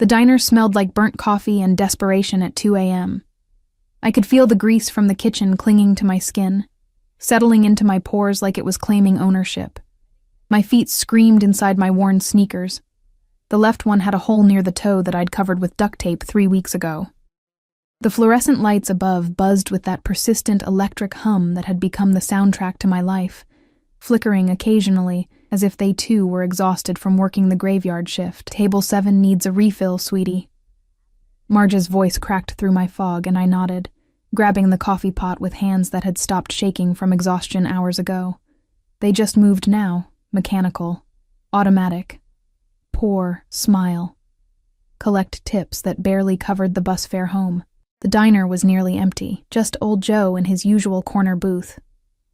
The diner smelled like burnt coffee and desperation at 2 a.m. I could feel the grease from the kitchen clinging to my skin, settling into my pores like it was claiming ownership. My feet screamed inside my worn sneakers. The left one had a hole near the toe that I'd covered with duct tape 3 weeks ago. The fluorescent lights above buzzed with that persistent electric hum that had become the soundtrack to my life, flickering occasionally as if they too were exhausted from working the graveyard shift. "Table 7 needs a refill, sweetie." Marge's voice cracked through my fog, and I nodded, grabbing the coffee pot with hands that had stopped shaking from exhaustion hours ago. They just moved now, mechanical, automatic. Pour, smile. Collect tips that barely covered the bus fare home. The diner was nearly empty, just old Joe in his usual corner booth,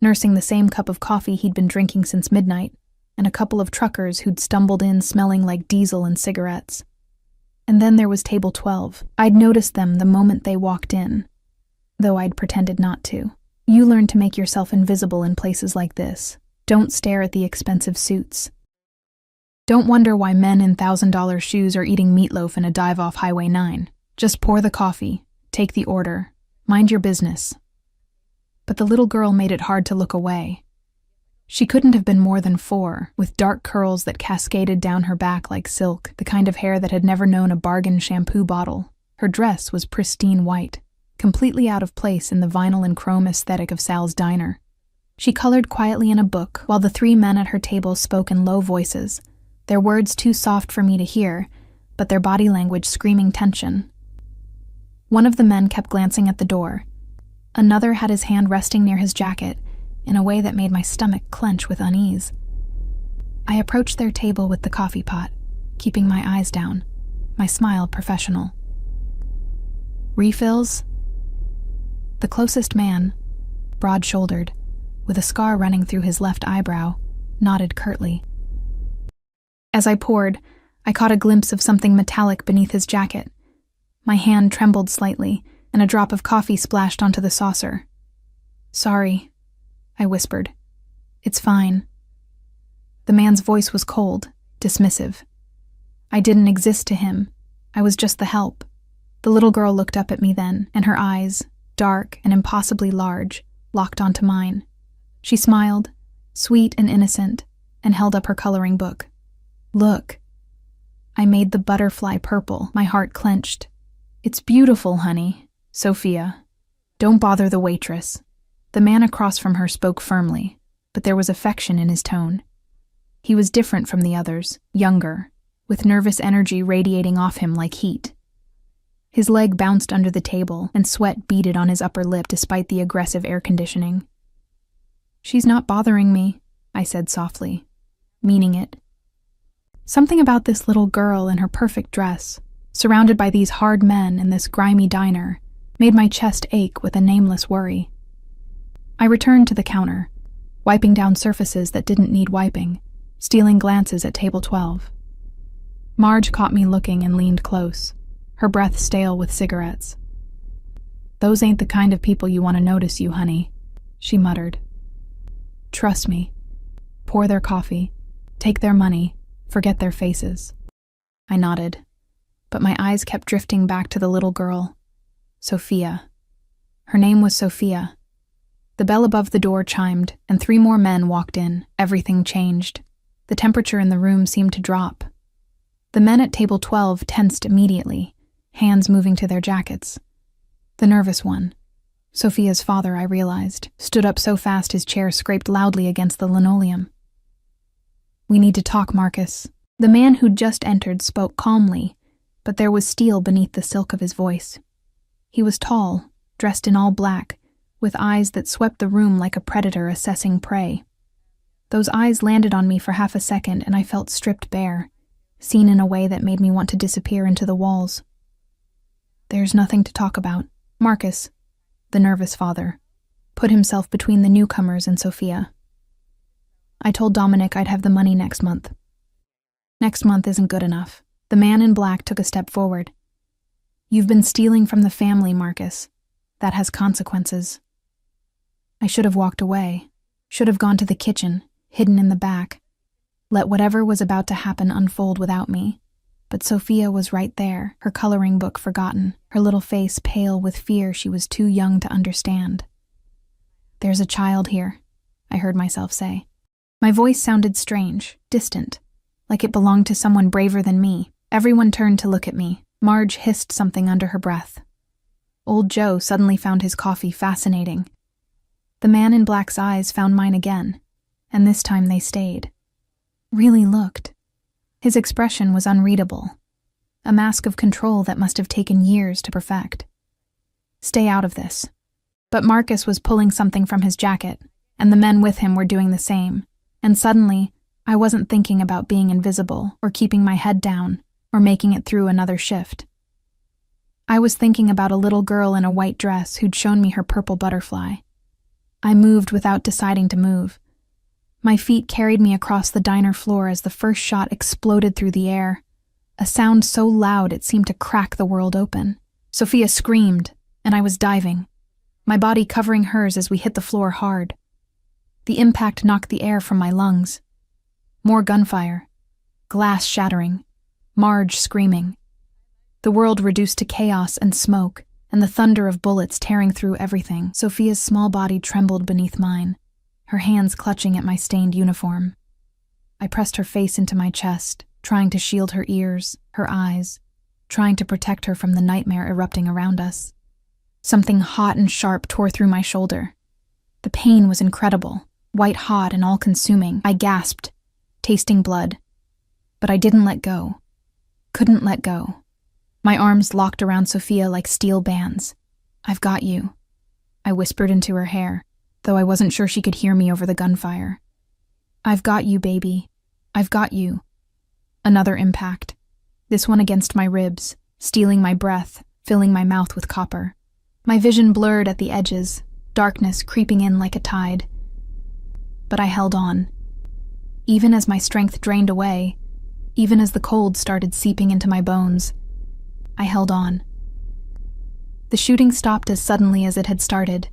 nursing the same cup of coffee he'd been drinking since midnight, and a couple of truckers who'd stumbled in smelling like diesel and cigarettes. And then there was table 12. I'd noticed them the moment they walked in, though I'd pretended not to. You learn to make yourself invisible in places like this. Don't stare at the expensive suits. Don't wonder why men in $1,000 shoes are eating meatloaf in a dive off Highway 9. Just pour the coffee, take the order, mind your business. But the little girl made it hard to look away. She couldn't have been more than 4, with dark curls that cascaded down her back like silk, the kind of hair that had never known a bargain shampoo bottle. Her dress was pristine white, completely out of place in the vinyl and chrome aesthetic of Sal's diner. She colored quietly in a book, while the 3 men at her table spoke in low voices, their words too soft for me to hear, but their body language screaming tension. One of the men kept glancing at the door. Another had his hand resting near his jacket, in a way that made my stomach clench with unease. I approached their table with the coffee pot, keeping my eyes down, my smile professional. "Refills?" The closest man, broad-shouldered, with a scar running through his left eyebrow, nodded curtly. As I poured, I caught a glimpse of something metallic beneath his jacket. My hand trembled slightly, and a drop of coffee splashed onto the saucer. "Sorry," I whispered. "It's fine." The man's voice was cold, dismissive. I didn't exist to him. I was just the help. The little girl looked up at me then, and her eyes, dark and impossibly large, locked onto mine. She smiled, sweet and innocent, and held up her coloring book. "Look." I made the butterfly purple, my heart clenched. "It's beautiful, honey. Sophia. Don't bother the waitress." The man across from her spoke firmly, but there was affection in his tone. He was different from the others, younger, with nervous energy radiating off him like heat. His leg bounced under the table, and sweat beaded on his upper lip despite the aggressive air conditioning. "She's not bothering me," I said softly, meaning it. Something about this little girl in her perfect dress, surrounded by these hard men in this grimy diner, made my chest ache with a nameless worry. I returned to the counter, wiping down surfaces that didn't need wiping, stealing glances at table 12. Marge caught me looking and leaned close, her breath stale with cigarettes. "Those ain't the kind of people you want to notice you, honey," she muttered. "Trust me. Pour their coffee, take their money, forget their faces." I nodded, but my eyes kept drifting back to the little girl. Sophia. Her name was Sophia. The bell above the door chimed, and 3 more men walked in. Everything changed. The temperature in the room seemed to drop. The men at table 12 tensed immediately, hands moving to their jackets. The nervous one, Sophia's father, I realized, stood up so fast his chair scraped loudly against the linoleum. "We need to talk, Marcus." The man who'd just entered spoke calmly, but there was steel beneath the silk of his voice. He was tall, dressed in all black, with eyes that swept the room like a predator assessing prey. Those eyes landed on me for half a second, and I felt stripped bare, seen in a way that made me want to disappear into the walls. "There's nothing to talk about." Marcus, the nervous father, put himself between the newcomers and Sophia. "I told Dominic I'd have the money next month." "Next month isn't good enough." The man in black took a step forward. "You've been stealing from the family, Marcus. That has consequences." I should have walked away, should have gone to the kitchen, hidden in the back, let whatever was about to happen unfold without me. but Sophia was right there, her coloring book forgotten, her little face pale with fear she was too young to understand. "There's a child here," I heard myself say. My voice sounded strange, distant, like it belonged to someone braver than me. Everyone turned to look at me. Marge hissed something under her breath. Old Joe suddenly found his coffee fascinating. The man in black's eyes found mine again, and this time they stayed. Really looked. His expression was unreadable, a mask of control that must have taken years to perfect. "Stay out of this." But Marcus was pulling something from his jacket, and the men with him were doing the same, and suddenly, I wasn't thinking about being invisible or keeping my head down or making it through another shift. I was thinking about a little girl in a white dress who'd shown me her purple butterfly. I moved without deciding to move. My feet carried me across the diner floor as the first shot exploded through the air, a sound so loud it seemed to crack the world open. Sophia screamed, and I was diving, my body covering hers as we hit the floor hard. The impact knocked the air from my lungs. More gunfire, glass shattering, Marge screaming. The world reduced to chaos and smoke, and the thunder of bullets tearing through everything. Sophia's small body trembled beneath mine, her hands clutching at my stained uniform. I pressed her face into my chest, trying to shield her ears, her eyes, trying to protect her from the nightmare erupting around us. Something hot and sharp tore through my shoulder. The pain was incredible, white-hot and all-consuming. I gasped, tasting blood. But I didn't let go. Couldn't let go. My arms locked around Sophia like steel bands. "I've got you," I whispered into her hair, though I wasn't sure she could hear me over the gunfire. "I've got you, baby. I've got you." Another impact, this one against my ribs, stealing my breath, filling my mouth with copper. My vision blurred at the edges, darkness creeping in like a tide. But I held on. Even as my strength drained away, even as the cold started seeping into my bones, I held on. The shooting stopped as suddenly as it had started.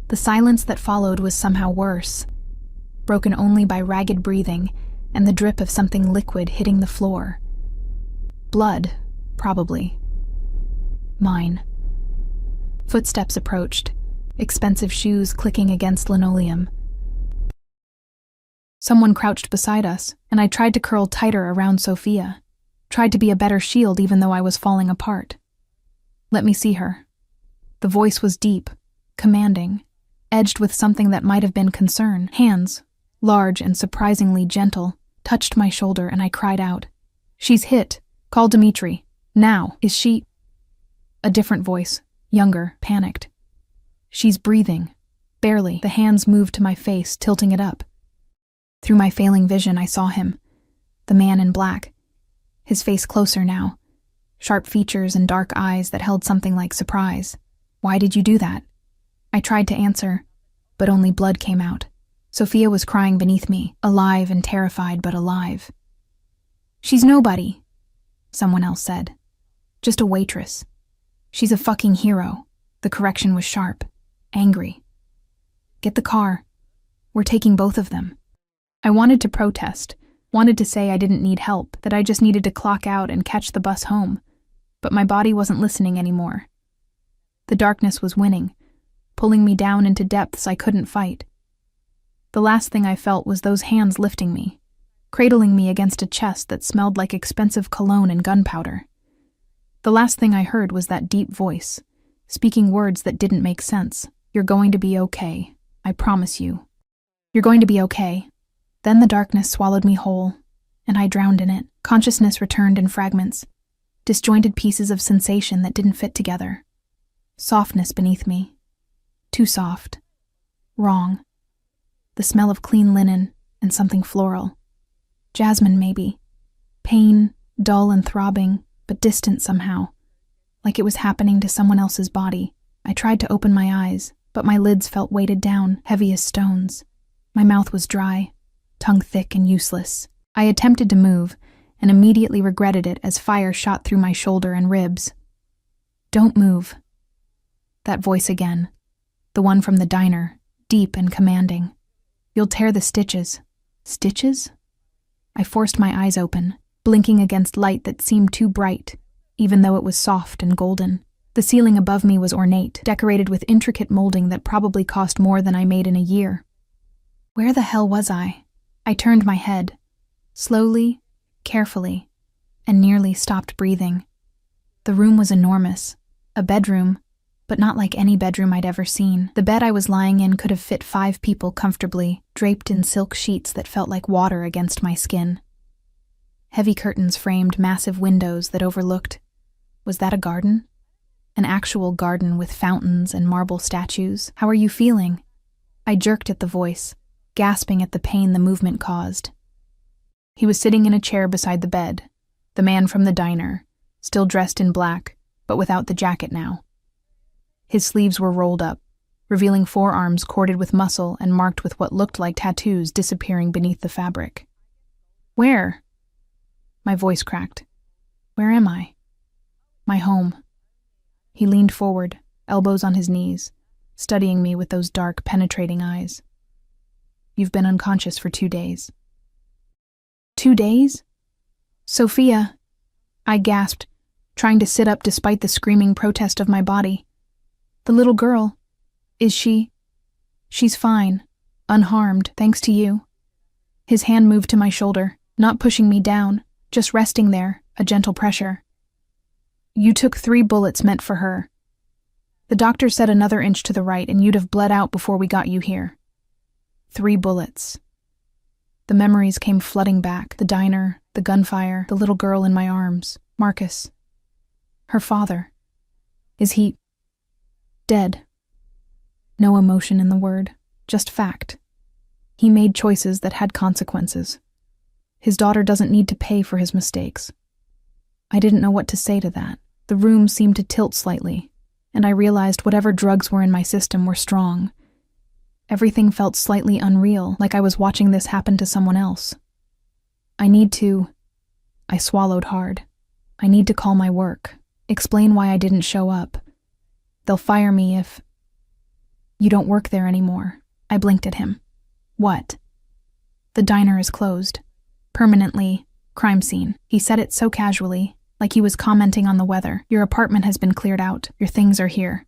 The silence that followed was somehow worse, broken only by ragged breathing and the drip of something liquid hitting the floor. Blood, probably. Mine. Footsteps approached, expensive shoes clicking against linoleum. Someone crouched beside us, and I tried to curl tighter around Sophia, tried to be a better shield even though I was falling apart. "Let me see her." The voice was deep, commanding, edged with something that might have been concern. Hands, large and surprisingly gentle, touched my shoulder and I cried out, "She's hit. Call Dimitri. Now. Is she—" A different voice, younger, panicked. "She's breathing. Barely." The hands moved to my face, tilting it up. Through my failing vision, I saw him, the man in black, his face closer now, sharp features and dark eyes that held something like surprise. "Why did you do that?" I tried to answer, but only blood came out. Sophia was crying beneath me, alive and terrified, but alive. "She's nobody," someone else said. "Just a waitress. She's a fucking hero." The correction was sharp, angry. "Get the car. We're taking both of them." I wanted to protest, wanted to say I didn't need help, that I just needed to clock out and catch the bus home, but my body wasn't listening anymore. The darkness was winning, pulling me down into depths I couldn't fight. The last thing I felt was those hands lifting me, cradling me against a chest that smelled like expensive cologne and gunpowder. The last thing I heard was that deep voice, speaking words that didn't make sense. "You're going to be okay. I promise you. You're going to be okay." Then the darkness swallowed me whole, and I drowned in it. Consciousness returned in fragments, disjointed pieces of sensation that didn't fit together. Softness beneath me. Too soft. Wrong. The smell of clean linen and something floral. Jasmine, maybe. Pain, dull and throbbing, but distant somehow, like it was happening to someone else's body. I tried to open my eyes, but my lids felt weighted down, heavy as stones. My mouth was dry, tongue thick and useless. I attempted to move, and immediately regretted it as fire shot through my shoulder and ribs. "Don't move." That voice again, the one from the diner, deep and commanding. "You'll tear the stitches." Stitches? I forced my eyes open. blinking against light that seemed too bright, even though it was soft and golden. The ceiling above me was ornate, decorated with intricate molding that probably cost more than I made in a year. Where the hell was I? I turned my head, slowly, carefully, and nearly stopped breathing. The room was enormous, a bedroom, but not like any bedroom I'd ever seen. The bed I was lying in could have fit 5 people comfortably, draped in silk sheets that felt like water against my skin. Heavy curtains framed massive windows that overlooked— was that a garden? An actual garden with fountains and marble statues. How are you feeling? I jerked at the voice, gasping at the pain the movement caused. He was sitting in a chair beside the bed, the man from the diner, still dressed in black, but without the jacket now. His sleeves were rolled up, revealing forearms corded with muscle and marked with what looked like tattoos disappearing beneath the fabric. Where? My voice cracked. Where am I? My home. He leaned forward, elbows on his knees, studying me with those dark, penetrating eyes. You've been unconscious for 2 days. 2 days? Sophia, I gasped, trying to sit up despite the screaming protest of my body. The little girl, is she? She's fine, unharmed, thanks to you. His hand moved to my shoulder, not pushing me down, just resting there, a gentle pressure. You took 3 bullets meant for her. The doctor said another inch to the right and you'd have bled out before we got you here. 3 bullets. The memories came flooding back, the diner, the gunfire, the little girl in my arms, Marcus. Her father. Is he dead? No emotion in the word, just fact. He made choices that had consequences. His daughter doesn't need to pay for his mistakes. I didn't know what to say to that. The room seemed to tilt slightly, and I realized whatever drugs were in my system were strong. Everything felt slightly unreal, like I was watching this happen to someone else. I swallowed hard. I need to call my work, explain why I didn't show up. They'll fire me if— You don't work there anymore. I blinked at him. What? The diner is closed. Permanently. Crime scene. He said it so casually, like he was commenting on the weather. Your apartment has been cleared out. Your things are here.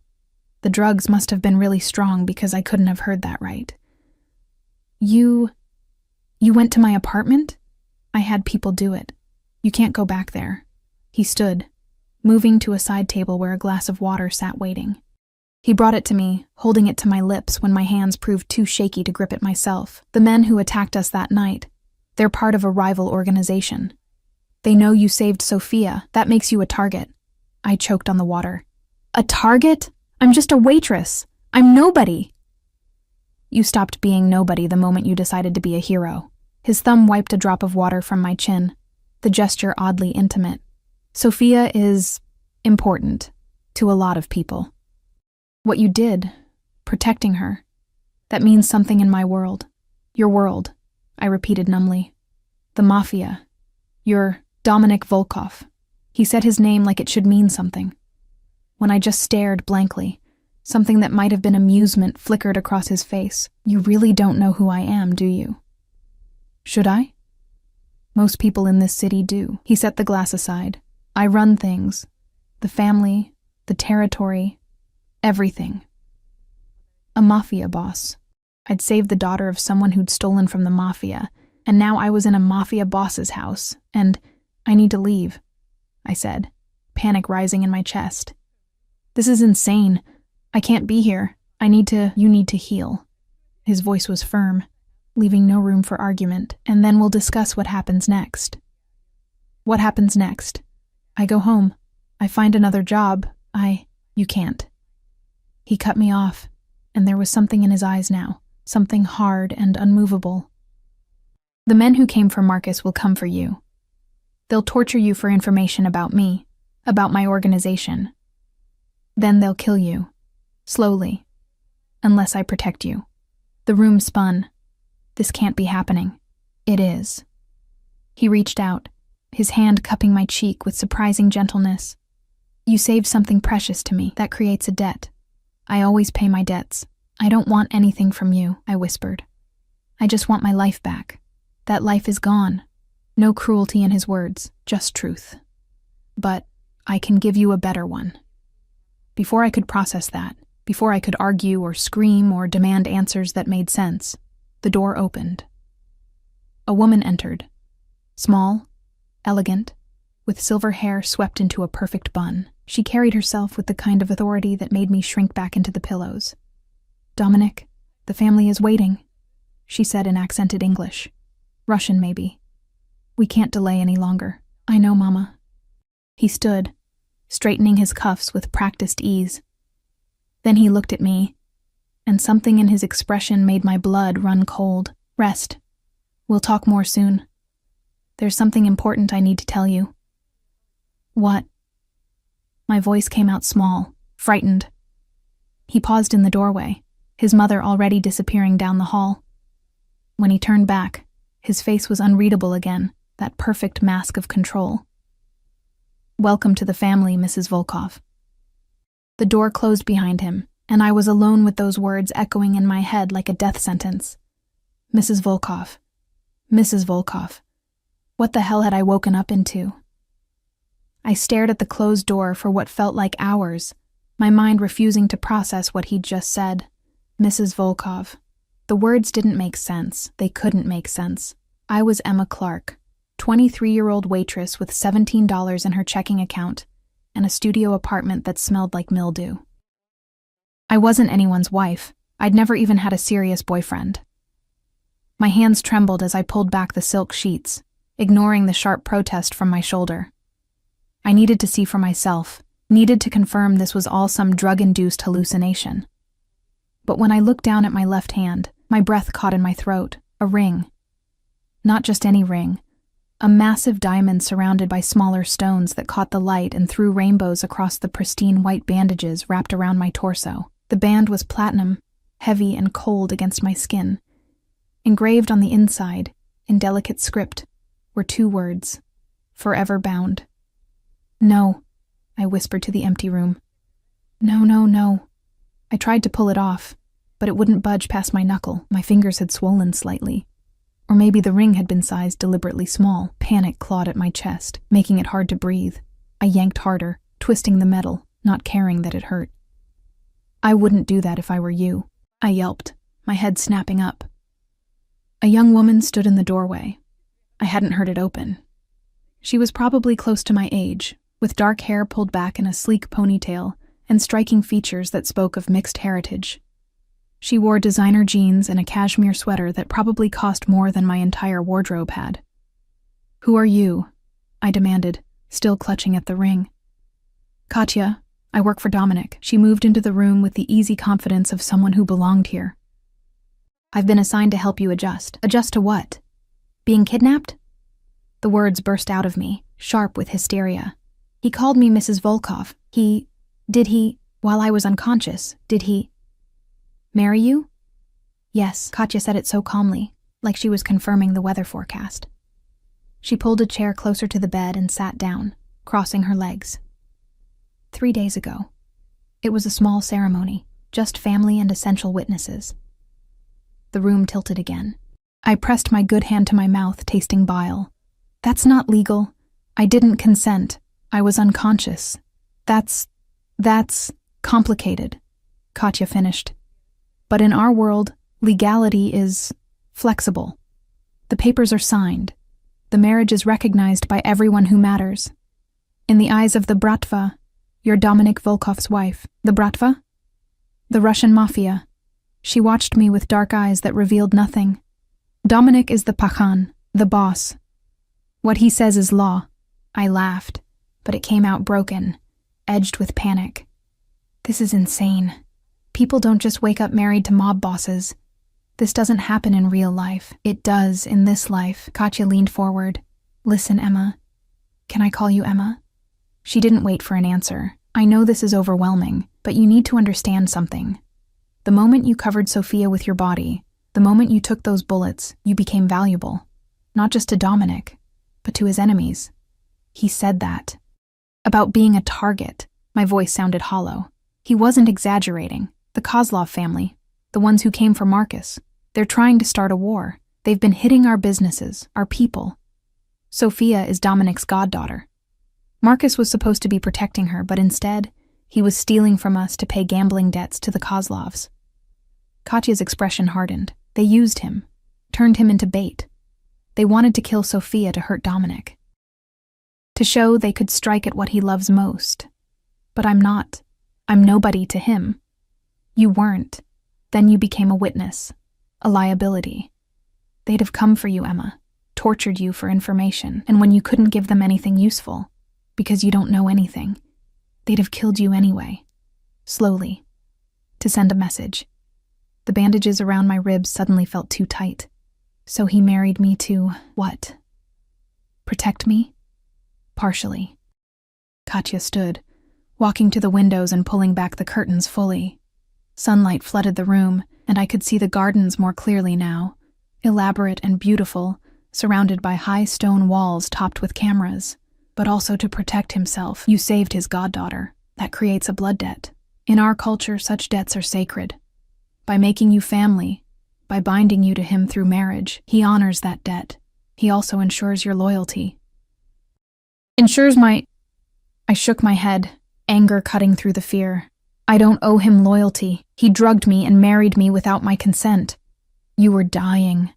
The drugs must have been really strong because I couldn't have heard that right. You went to my apartment? I had people do it. You can't go back there. He stood, moving to a side table where a glass of water sat waiting. He brought it to me, holding it to my lips when my hands proved too shaky to grip it myself. The men who attacked us that night, they're part of a rival organization. They know you saved Sophia. That makes you a target. I choked on the water. A target? I'm just a waitress. I'm nobody. You stopped being nobody the moment you decided to be a hero. His thumb wiped a drop of water from my chin, the gesture oddly intimate. Sophia is important to a lot of people. What you did, protecting her, that means something in my world. Your world, I repeated numbly. The Mafia. You're Dominic Volkov. He said his name like it should mean something. When I just stared blankly, something that might have been amusement flickered across his face. You really don't know who I am, do you? Should I? Most people in this city do. He set the glass aside. I run things. The family, the territory, everything. A mafia boss. I'd saved the daughter of someone who'd stolen from the mafia, and now I was in a mafia boss's house, and I need to leave, I said, panic rising in my chest. This is insane. I can't be here. You need to heal. His voice was firm, leaving no room for argument, and then we'll discuss what happens next. What happens next? I go home. I find another job. You can't. He cut me off, and there was something in his eyes now, something hard and unmovable. The men who came for Marcus will come for you. They'll torture you for information about me, about my organization. Then they'll kill you, slowly, unless I protect you. The room spun. This can't be happening. It is. He reached out, his hand cupping my cheek with surprising gentleness. You saved something precious to me. That creates a debt. I always pay my debts. I don't want anything from you, I whispered. I just want my life back. That life is gone. No cruelty in his words, just truth. But I can give you a better one. Before I could process that, before I could argue or scream or demand answers that made sense, the door opened. A woman entered. Small, elegant, with silver hair swept into a perfect bun. She carried herself with the kind of authority that made me shrink back into the pillows. "Dominic, the family is waiting," she said in accented English. Russian, maybe. "We can't delay any longer." "I know, Mama." He stood, straightening his cuffs with practiced ease. Then he looked at me, and something in his expression made my blood run cold. "Rest. We'll talk more soon. There's something important I need to tell you." "What?" My voice came out small, frightened. He paused in the doorway, his mother already disappearing down the hall. When he turned back, his face was unreadable again, that perfect mask of control. "Welcome to the family, Mrs. Volkov." The door closed behind him, and I was alone with those words echoing in my head like a death sentence. Mrs. Volkov. Mrs. Volkov. What the hell had I woken up into? I stared at the closed door for what felt like hours, my mind refusing to process what he'd just said. Mrs. Volkov. The words didn't make sense. They couldn't make sense. I was Emma Clark, 23-year-old waitress with $17 in her checking account and a studio apartment that smelled like mildew. I wasn't anyone's wife. I'd never even had a serious boyfriend. My hands trembled as I pulled back the silk sheets, ignoring the sharp protest from my shoulder. I needed to see for myself, needed to confirm this was all some drug-induced hallucination. But when I looked down at my left hand, my breath caught in my throat. A ring. Not just any ring. A massive diamond surrounded by smaller stones that caught the light and threw rainbows across the pristine white bandages wrapped around my torso. The band was platinum, heavy and cold against my skin. Engraved on the inside, in delicate script, were 2 words: "Forever bound." "No," I whispered to the empty room. "No, no, no." I tried to pull it off, but it wouldn't budge past my knuckle. My fingers had swollen slightly. Or maybe the ring had been sized deliberately small. Panic clawed at my chest, making it hard to breathe. I yanked harder, twisting the metal, not caring that it hurt. "I wouldn't do that if I were you," I yelped, my head snapping up. A young woman stood in the doorway. I hadn't heard it open. She was probably close to my age, with dark hair pulled back in a sleek ponytail and striking features that spoke of mixed heritage. She wore designer jeans and a cashmere sweater that probably cost more than my entire wardrobe had. "Who are you?" I demanded, still clutching at the ring. "Katya, I work for Dominic." She moved into the room with the easy confidence of someone who belonged here. "I've been assigned to help you adjust." "Adjust to what? Being kidnapped?" The words burst out of me, sharp with hysteria. "He called me Mrs. Volkov. Did he, while I was unconscious, did he marry you?" "Yes," Katya said it so calmly, like she was confirming the weather forecast. She pulled a chair closer to the bed and sat down, crossing her legs. 3 days ago. It was a small ceremony, just family and essential witnesses. The room tilted again. I pressed my good hand to my mouth, tasting bile. "That's not legal. I didn't consent. I was unconscious. That's complicated," Katya finished. "But in our world, legality is flexible. The papers are signed. The marriage is recognized by everyone who matters. In the eyes of the Bratva, you're Dominic Volkov's wife." "The Bratva?" "The Russian Mafia." She watched me with dark eyes that revealed nothing. "Dominic is the Pachan, the boss. What he says is law." I laughed, but it came out broken, edged with panic. "This is insane. People don't just wake up married to mob bosses. This doesn't happen in real life." "It does in this life." Katya leaned forward. "Listen, Emma. Can I call you Emma?" She didn't wait for an answer. "I know this is overwhelming, but you need to understand something. The moment you covered Sophia with your body, the moment you took those bullets, you became valuable. Not just to Dominic, but to his enemies. He said that. About being a target." My voice sounded hollow. "He wasn't exaggerating. The Kozlov family, the ones who came for Marcus, they're trying to start a war. They've been hitting our businesses, our people. Sophia is Dominic's goddaughter. Marcus was supposed to be protecting her, but instead, he was stealing from us to pay gambling debts to the Kozlovs. Katya's expression hardened. They used him, turned him into bait. They wanted to kill Sophia to hurt Dominic, to show they could strike at what he loves most. But I'm not. I'm nobody to him. You weren't. Then you became a witness, a liability. They'd have come for you, Emma, tortured you for information, and when you couldn't give them anything useful, because you don't know anything, they'd have killed you anyway, slowly, to send a message. The bandages around my ribs suddenly felt too tight. So he married me to, what? Protect me? Partially. Katya stood, walking to the windows and pulling back the curtains fully. Sunlight flooded the room, and I could see the gardens more clearly now, elaborate and beautiful, surrounded by high stone walls topped with cameras. But also to protect himself, you saved his goddaughter. That creates a blood debt. In our culture, such debts are sacred. By making you family, by binding you to him through marriage, he honors that debt. He also ensures your loyalty. Ensures my... I shook my head, anger cutting through the fear. I don't owe him loyalty. He drugged me and married me without my consent. You were dying.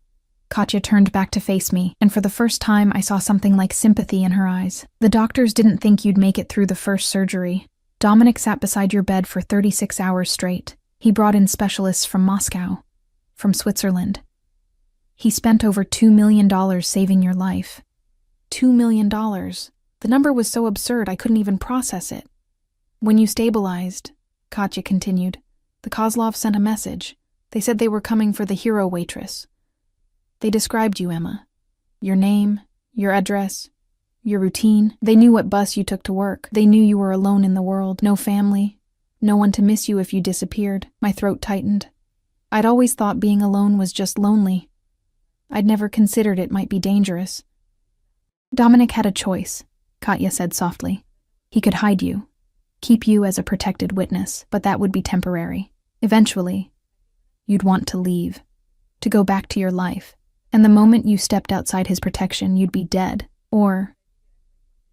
Katya turned back to face me, and for the first time I saw something like sympathy in her eyes. The doctors didn't think you'd make it through the first surgery. Dominic sat beside your bed for 36 hours straight. He brought in specialists from Moscow, from Switzerland. He spent over $2 million saving your life. $2 million. The number was so absurd I couldn't even process it. When you stabilized, Katya continued, the Kozlovs sent a message. They said they were coming for the hero waitress. They described you, Emma. Your name, your address, your routine. They knew what bus you took to work. They knew you were alone in the world, no family, no one to miss you if you disappeared. My throat tightened. I'd always thought being alone was just lonely. I'd never considered it might be dangerous. Dominic had a choice, Katya said softly. He could hide you, keep you as a protected witness, but that would be temporary. Eventually, you'd want to leave, to go back to your life, and the moment you stepped outside his protection, you'd be dead, or...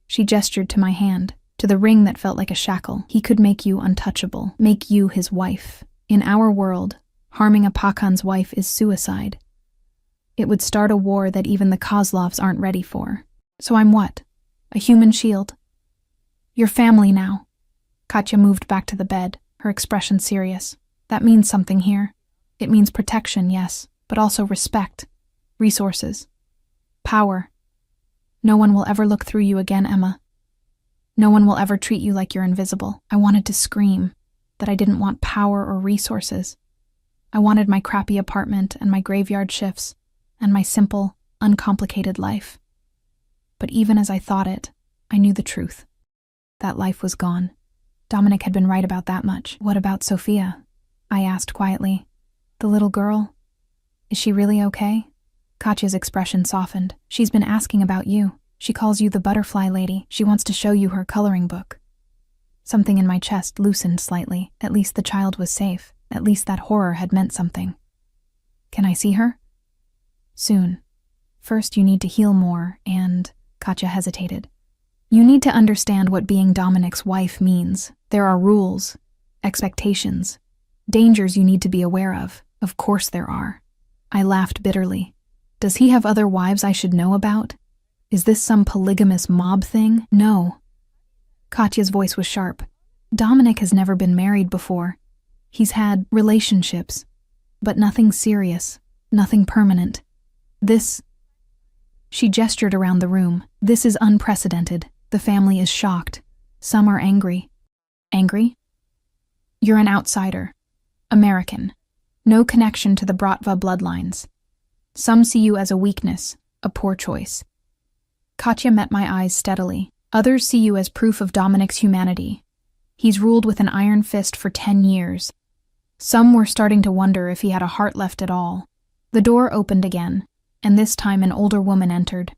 She gestured to my hand, to the ring that felt like a shackle. He could make you untouchable, make you his wife. In our world, harming a Pakan's wife is suicide. It would start a war that even the Kozlovs aren't ready for. So I'm what? A human shield? Your family now. Katya moved back to the bed, her expression serious. That means something here. It means protection, yes, but also respect, resources, power. No one will ever look through you again, Emma. No one will ever treat you like you're invisible. I wanted to scream that I didn't want power or resources. I wanted my crappy apartment and my graveyard shifts and my simple, uncomplicated life. But even as I thought it, I knew the truth. That life was gone. Dominic had been right about that much. What about Sophia? I asked quietly. The little girl? Is she really okay? Katya's expression softened. She's been asking about you. She calls you the butterfly lady. She wants to show you her coloring book. Something in my chest loosened slightly. At least the child was safe. At least that horror had meant something. Can I see her? Soon. First, you need to heal more, and... Katya hesitated. You need to understand what being Dominic's wife means. There are rules, expectations, dangers you need to be aware of. Of course there are. I laughed bitterly. Does he have other wives I should know about? Is this some polygamous mob thing? No. Katya's voice was sharp. Dominic has never been married before. He's had relationships, but nothing serious, nothing permanent. This... She gestured around the room. This is unprecedented. The family is shocked. Some are angry. Angry? You're an outsider. American. No connection to the Bratva bloodlines. Some see you as a weakness, a poor choice. Katya met my eyes steadily. Others see you as proof of Dominic's humanity. He's ruled with an iron fist for 10 years. Some were starting to wonder if he had a heart left at all. The door opened again, and this time an older woman entered.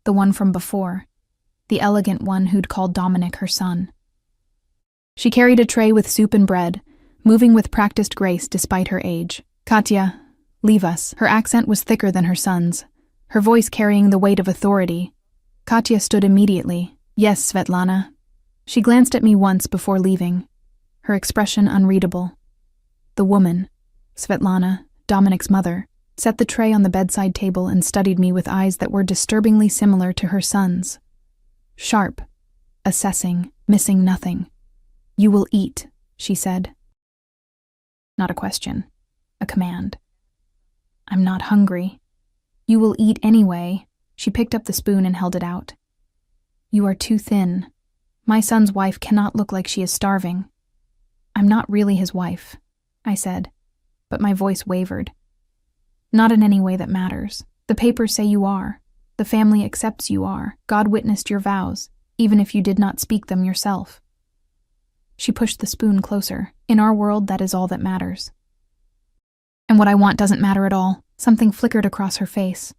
The one from before. The elegant one who'd called Dominic her son. She carried a tray with soup and bread, moving with practiced grace despite her age. Katya, leave us. Her accent was thicker than her son's, her voice carrying the weight of authority. Katya stood immediately. Yes, Svetlana. She glanced at me once before leaving, her expression unreadable. The woman, Svetlana, Dominic's mother, set the tray on the bedside table and studied me with eyes that were disturbingly similar to her son's. Sharp, assessing, missing nothing. You will eat, she said. Not a question, a command. I'm not hungry. You will eat anyway. She picked up the spoon and held it out. You are too thin. My son's wife cannot look like she is starving. I'm not really his wife, I said, but my voice wavered. Not in any way that matters. The papers say you are. The family accepts you are. God witnessed your vows, even if you did not speak them yourself. She pushed the spoon closer. In our world, that is all that matters. And what I want doesn't matter at all. Something flickered across her face.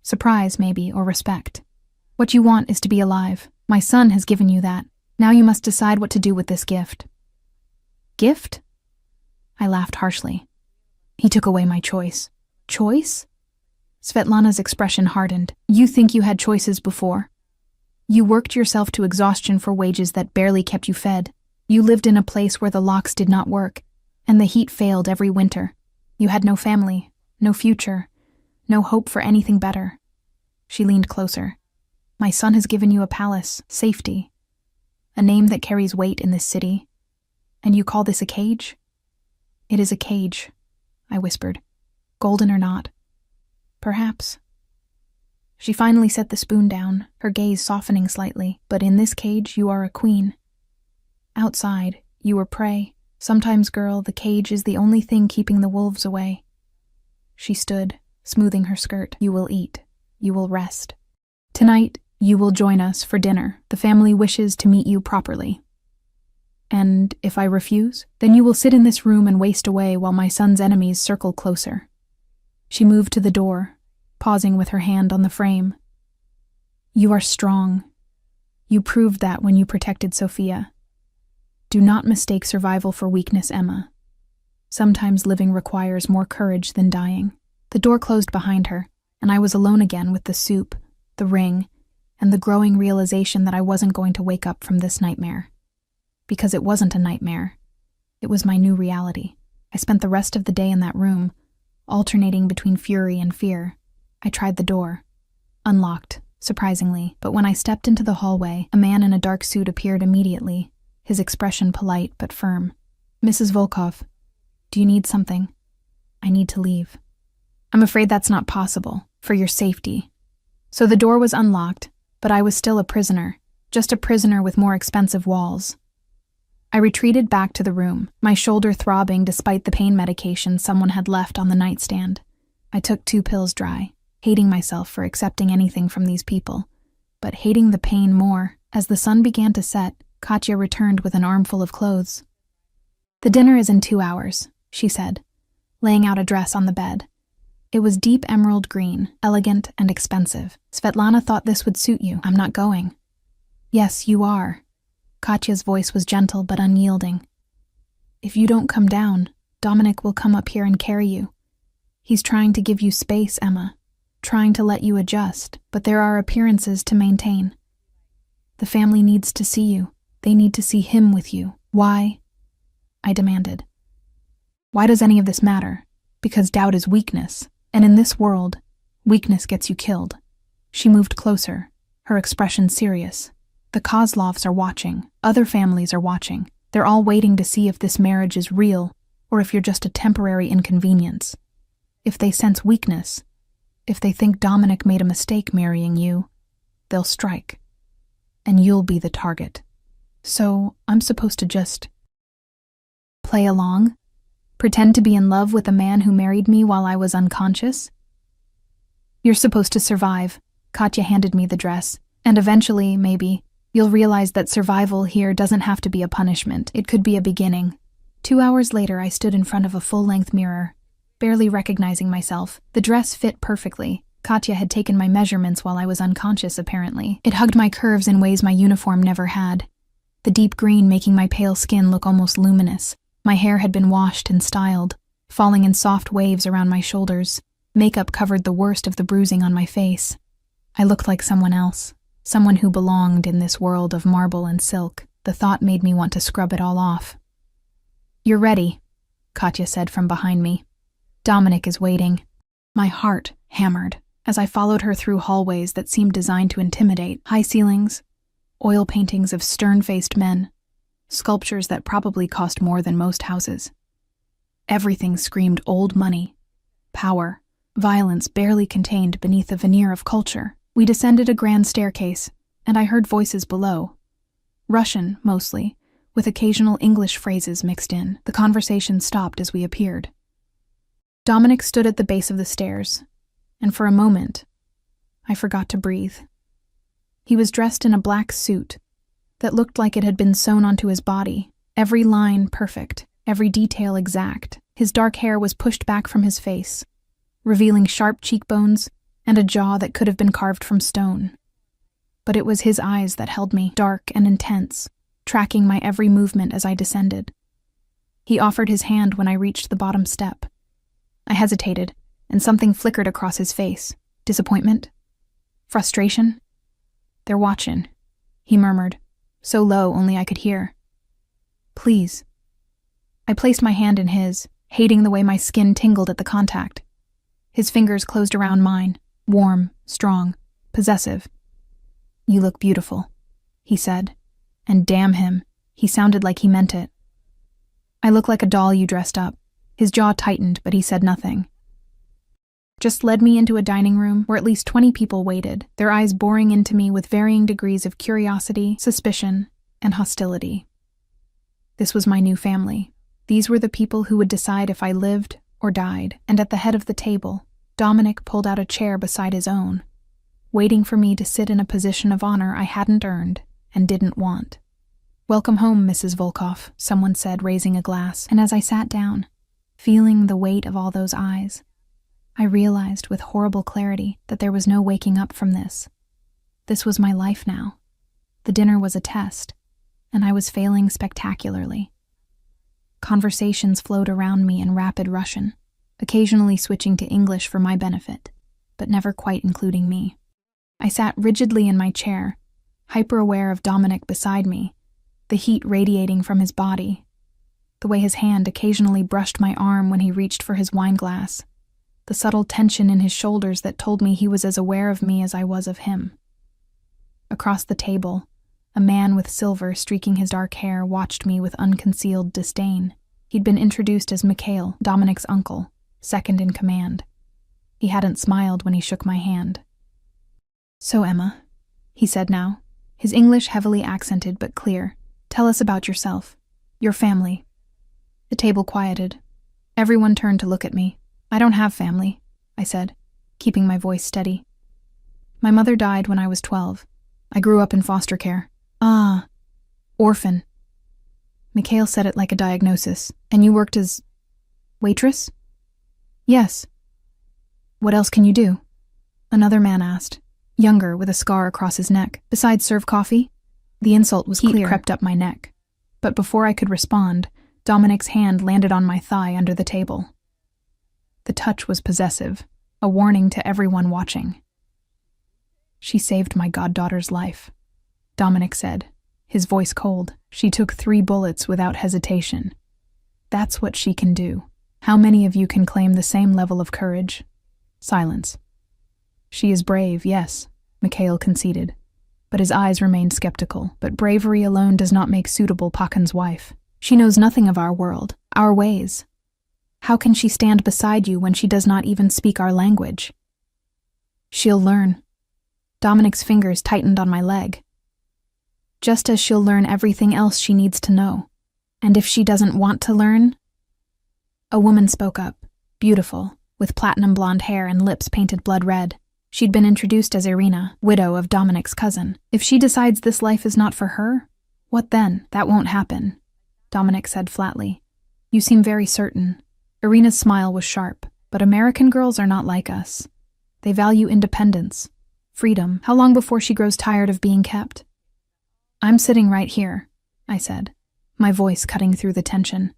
Surprise, maybe, or respect. What you want is to be alive. My son has given you that. Now you must decide what to do with this gift. Gift? I laughed harshly. He took away my choice. Choice? Svetlana's expression hardened. You think you had choices before. You worked yourself to exhaustion for wages that barely kept you fed. You lived in a place where the locks did not work, and the heat failed every winter. You had no family, no future, no hope for anything better. She leaned closer. My son has given you a palace, safety, a name that carries weight in this city. And you call this a cage? It is a cage, I whispered. Golden or not. Perhaps. She finally set the spoon down, her gaze softening slightly. But in this cage, you are a queen. Outside, you are prey. Sometimes, girl, the cage is the only thing keeping the wolves away. She stood, smoothing her skirt. You will eat. You will rest. Tonight, you will join us for dinner. The family wishes to meet you properly. And if I refuse, then you will sit in this room and waste away while my son's enemies circle closer. She moved to the door, pausing with her hand on the frame. You are strong. You proved that when you protected Sophia. Do not mistake survival for weakness, Emma. Sometimes living requires more courage than dying. The door closed behind her, and I was alone again with the soup, the ring, and the growing realization that I wasn't going to wake up from this nightmare. Because it wasn't a nightmare. It was my new reality. I spent the rest of the day in that room, alternating between fury and fear. I tried the door. Unlocked, surprisingly, but when I stepped into the hallway, a man in a dark suit appeared immediately, his expression polite but firm. Mrs. Volkov, do you need something? I need to leave. I'm afraid that's not possible, for your safety. So the door was unlocked, but I was still a prisoner, just a prisoner with more expensive walls. I retreated back to the room, my shoulder throbbing despite the pain medication someone had left on the nightstand. I took 2 pills dry, hating myself for accepting anything from these people, but hating the pain more. As the sun began to set, Katya returned with an armful of clothes. The dinner is in 2 hours, she said, laying out a dress on the bed. It was deep emerald green, elegant and expensive. Svetlana thought this would suit you. I'm not going. Yes, you are. Katya's voice was gentle but unyielding. If you don't come down, Dominic will come up here and carry you. He's trying to give you space, Emma, trying to let you adjust, but there are appearances to maintain. The family needs to see you. They need to see him with you. Why? I demanded. Why does any of this matter? Because doubt is weakness, and in this world, weakness gets you killed. She moved closer, her expression serious. The Kozlovs are watching. Other families are watching. They're all waiting to see if this marriage is real or if you're just a temporary inconvenience. If they sense weakness, if they think Dominic made a mistake marrying you, they'll strike. And you'll be the target. So I'm supposed to just play along? Pretend to be in love with a man who married me while I was unconscious? You're supposed to survive. Katya handed me the dress. And eventually, maybe, you'll realize that survival here doesn't have to be a punishment. It could be a beginning. 2 hours later, I stood in front of a full-length mirror, barely recognizing myself. The dress fit perfectly. Katya had taken my measurements while I was unconscious, apparently. It hugged my curves in ways my uniform never had. The deep green making my pale skin look almost luminous. My hair had been washed and styled, falling in soft waves around my shoulders. Makeup covered the worst of the bruising on my face. I looked like someone else, someone who belonged in this world of marble and silk. The thought made me want to scrub it all off. "You're ready," Katya said from behind me. "Dominic is waiting." My heart hammered as I followed her through hallways that seemed designed to intimidate. High ceilings, oil paintings of stern-faced men, sculptures that probably cost more than most houses. Everything screamed old money, power, violence barely contained beneath a veneer of culture. We descended a grand staircase, and I heard voices below. Russian, mostly, with occasional English phrases mixed in. The conversation stopped as we appeared. Dominic stood at the base of the stairs, and for a moment, I forgot to breathe. He was dressed in a black suit that looked like it had been sewn onto his body, every line perfect, every detail exact. His dark hair was pushed back from his face, revealing sharp cheekbones and a jaw that could have been carved from stone. But it was his eyes that held me, dark and intense, tracking my every movement as I descended. He offered his hand when I reached the bottom step. I hesitated, and something flickered across his face. Disappointment? Frustration? "They're watchin'," he murmured, so low only I could hear. "Please." I placed my hand in his, hating the way my skin tingled at the contact. His fingers closed around mine, warm, strong, possessive. "You look beautiful," he said, and damn him, he sounded like he meant it. "I look like a doll you dressed up." His jaw tightened, but he said nothing. Just led me into a dining room where at least 20 people waited, their eyes boring into me with varying degrees of curiosity, suspicion, and hostility. This was my new family. These were the people who would decide if I lived or died, and at the head of the table, Dominic pulled out a chair beside his own, waiting for me to sit in a position of honor I hadn't earned and didn't want. "Welcome home, Mrs. Volkov," someone said, raising a glass, and as I sat down, feeling the weight of all those eyes, I realized with horrible clarity that there was no waking up from this. This was my life now. The dinner was a test, and I was failing spectacularly. Conversations flowed around me in rapid Russian, occasionally switching to English for my benefit, but never quite including me. I sat rigidly in my chair, hyper-aware of Dominic beside me, the heat radiating from his body, the way his hand occasionally brushed my arm when he reached for his wine glass, the subtle tension in his shoulders that told me he was as aware of me as I was of him. Across the table, a man with silver streaking his dark hair watched me with unconcealed disdain. He'd been introduced as Mikhail, Dominic's uncle, second in command. He hadn't smiled when he shook my hand. "So, Emma," he said now, his English heavily accented but clear, "tell us about yourself, your family." The table quieted. Everyone turned to look at me. "I don't have family," I said, keeping my voice steady. "My mother died when I was 12. I grew up in foster care." "Ah, orphan." Mikhail said it like a diagnosis. "And you worked as waitress?" "Yes." "What else can you do?" Another man asked, younger with a scar across his neck. "Besides serve coffee?" The insult was clear. Heat crept up my neck. But before I could respond, Dominic's hand landed on my thigh under the table. The touch was possessive, a warning to everyone watching. "She saved my goddaughter's life," Dominic said, his voice cold. "She took 3 bullets without hesitation. That's what she can do. How many of you can claim the same level of courage?" Silence. "She is brave, yes," Mikhail conceded, but his eyes remained skeptical. "But bravery alone does not make suitable Pakan's wife. She knows nothing of our world, our ways. How can she stand beside you when she does not even speak our language?" "She'll learn." Dominic's fingers tightened on my leg. "Just as she'll learn everything else she needs to know. And if she doesn't want to learn?" A woman spoke up, beautiful, with platinum blonde hair and lips painted blood red. She'd been introduced as Irina, widow of Dominic's cousin. "If she decides this life is not for her, what then? That won't happen," Dominic said flatly. "You seem very certain." Irina's smile was sharp. "But American girls are not like us. They value independence, freedom. How long before she grows tired of being kept?" "I'm sitting right here," I said, my voice cutting through the tension.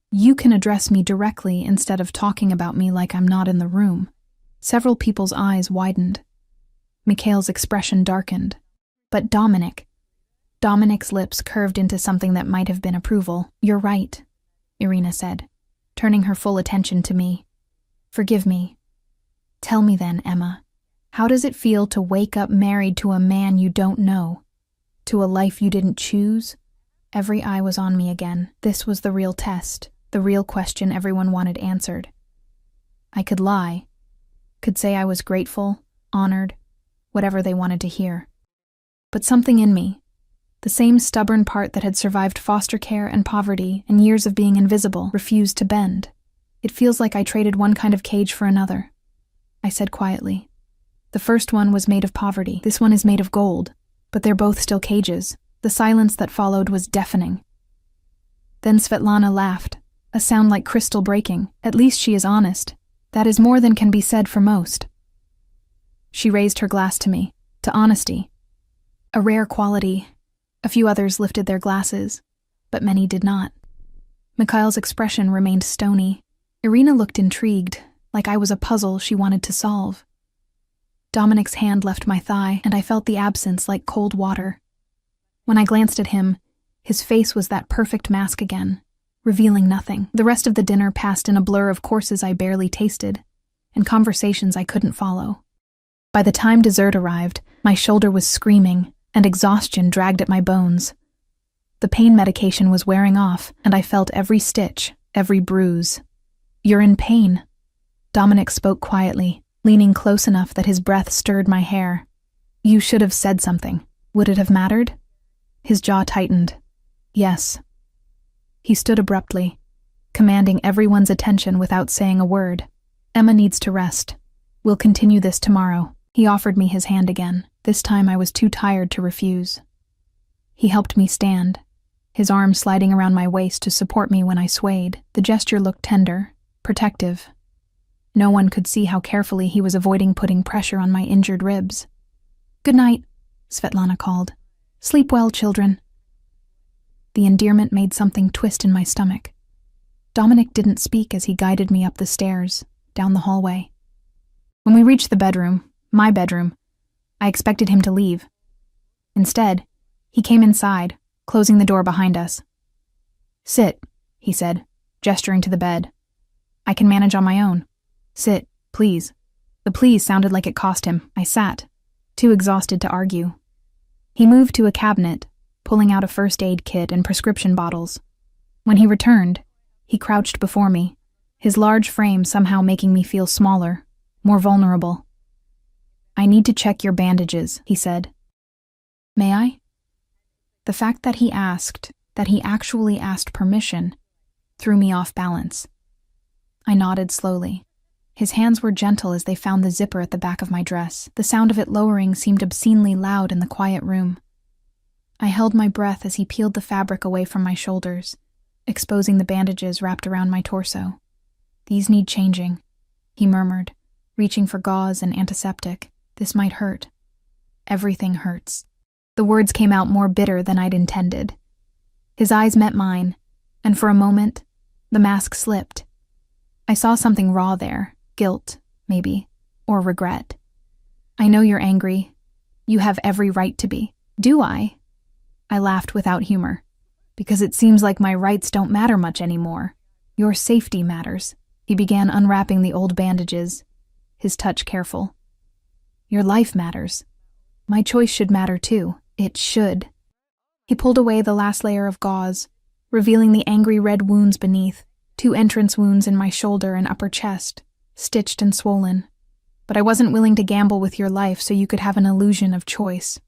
"You can address me directly instead of talking about me like I'm not in the room." Several people's eyes widened. Mikhail's expression darkened. But Dominic's lips curved into something that might have been approval. "You're right," Irina said, turning her full attention to me. "Forgive me. Tell me then, Emma, how does it feel to wake up married to a man you don't know? To a life you didn't choose?" Every eye was on me again. This was the real test, the real question everyone wanted answered. I could lie, could say I was grateful, honored, whatever they wanted to hear. But something in me, the same stubborn part that had survived foster care and poverty and years of being invisible, refused to bend. "It feels like I traded one kind of cage for another," I said quietly. "The first one was made of poverty. This one is made of gold, but they're both still cages." The silence that followed was deafening. Then Svetlana laughed, a sound like crystal breaking. "At least she is honest. That is more than can be said for most." She raised her glass to me, to honesty, a rare quality. A few others lifted their glasses, but many did not. Mikhail's expression remained stony. Irina looked intrigued, like I was a puzzle she wanted to solve. Dominic's hand left my thigh, and I felt the absence like cold water. When I glanced at him, his face was that perfect mask again, revealing nothing. The rest of the dinner passed in a blur of courses I barely tasted, and conversations I couldn't follow. By the time dessert arrived, my shoulder was screaming, and exhaustion dragged at my bones. The pain medication was wearing off, and I felt every stitch, every bruise. "You're in pain," Dominic spoke quietly, leaning close enough that his breath stirred my hair. "You should have said something. Would it have mattered?" His jaw tightened. "Yes." He stood abruptly, commanding everyone's attention without saying a word. "Emma needs to rest. We'll continue this tomorrow." He offered me his hand again. This time I was too tired to refuse. He helped me stand, his arm sliding around my waist to support me when I swayed. The gesture looked tender, protective. No one could see how carefully he was avoiding putting pressure on my injured ribs. "Good night," Svetlana called. "Sleep well, children." The endearment made something twist in my stomach. Dominic didn't speak as he guided me up the stairs, down the hallway. When we reached the bedroom, my bedroom, I expected him to leave. Instead, he came inside, closing the door behind us. "Sit," he said, gesturing to the bed. "I can manage on my own. Sit, please." The please sounded like it cost him. I sat, too exhausted to argue. He moved to a cabinet, pulling out a first aid kit and prescription bottles. When he returned, he crouched before me, his large frame somehow making me feel smaller, more vulnerable. "I need to check your bandages," he said. "May I?" The fact that he actually asked permission, threw me off balance. I nodded slowly. His hands were gentle as they found the zipper at the back of my dress. The sound of it lowering seemed obscenely loud in the quiet room. I held my breath as he peeled the fabric away from my shoulders, exposing the bandages wrapped around my torso. "These need changing," he murmured, reaching for gauze and antiseptic. "This might hurt." "Everything hurts." The words came out more bitter than I'd intended. His eyes met mine, and for a moment, the mask slipped. I saw something raw there. Guilt, maybe, or regret. "I know you're angry. You have every right to be." "Do I?" I laughed without humor. "Because it seems like my rights don't matter much anymore. Your safety matters." He began unwrapping the old bandages, his touch careful. "Your life matters. My choice should matter too. It should." He pulled away the last layer of gauze, revealing the angry red wounds beneath, 2 entrance wounds in my shoulder and upper chest, stitched and swollen. "But I wasn't willing to gamble with your life so you could have an illusion of choice."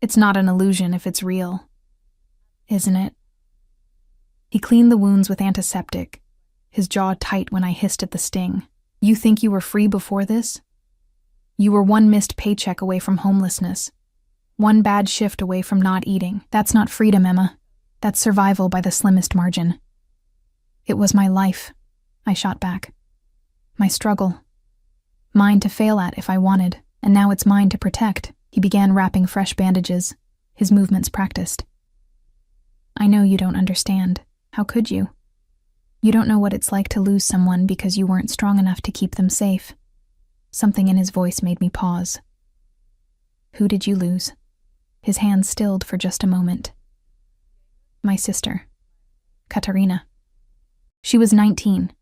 "It's not an illusion if it's real. Isn't it?" He cleaned the wounds with antiseptic, his jaw tight when I hissed at the sting. "You think you were free before this? You were one missed paycheck away from homelessness, one bad shift away from not eating. That's not freedom, Emma. That's survival by the slimmest margin." "It was my life," I shot back. "My struggle. Mine to fail at if I wanted, and now it's mine to protect." He began wrapping fresh bandages, his movements practiced. "I know you don't understand. How could you? You don't know what it's like to lose someone because you weren't strong enough to keep them safe." Something in his voice made me pause. "Who did you lose?" His hand stilled for just a moment. My sister, Katarina. She was 19.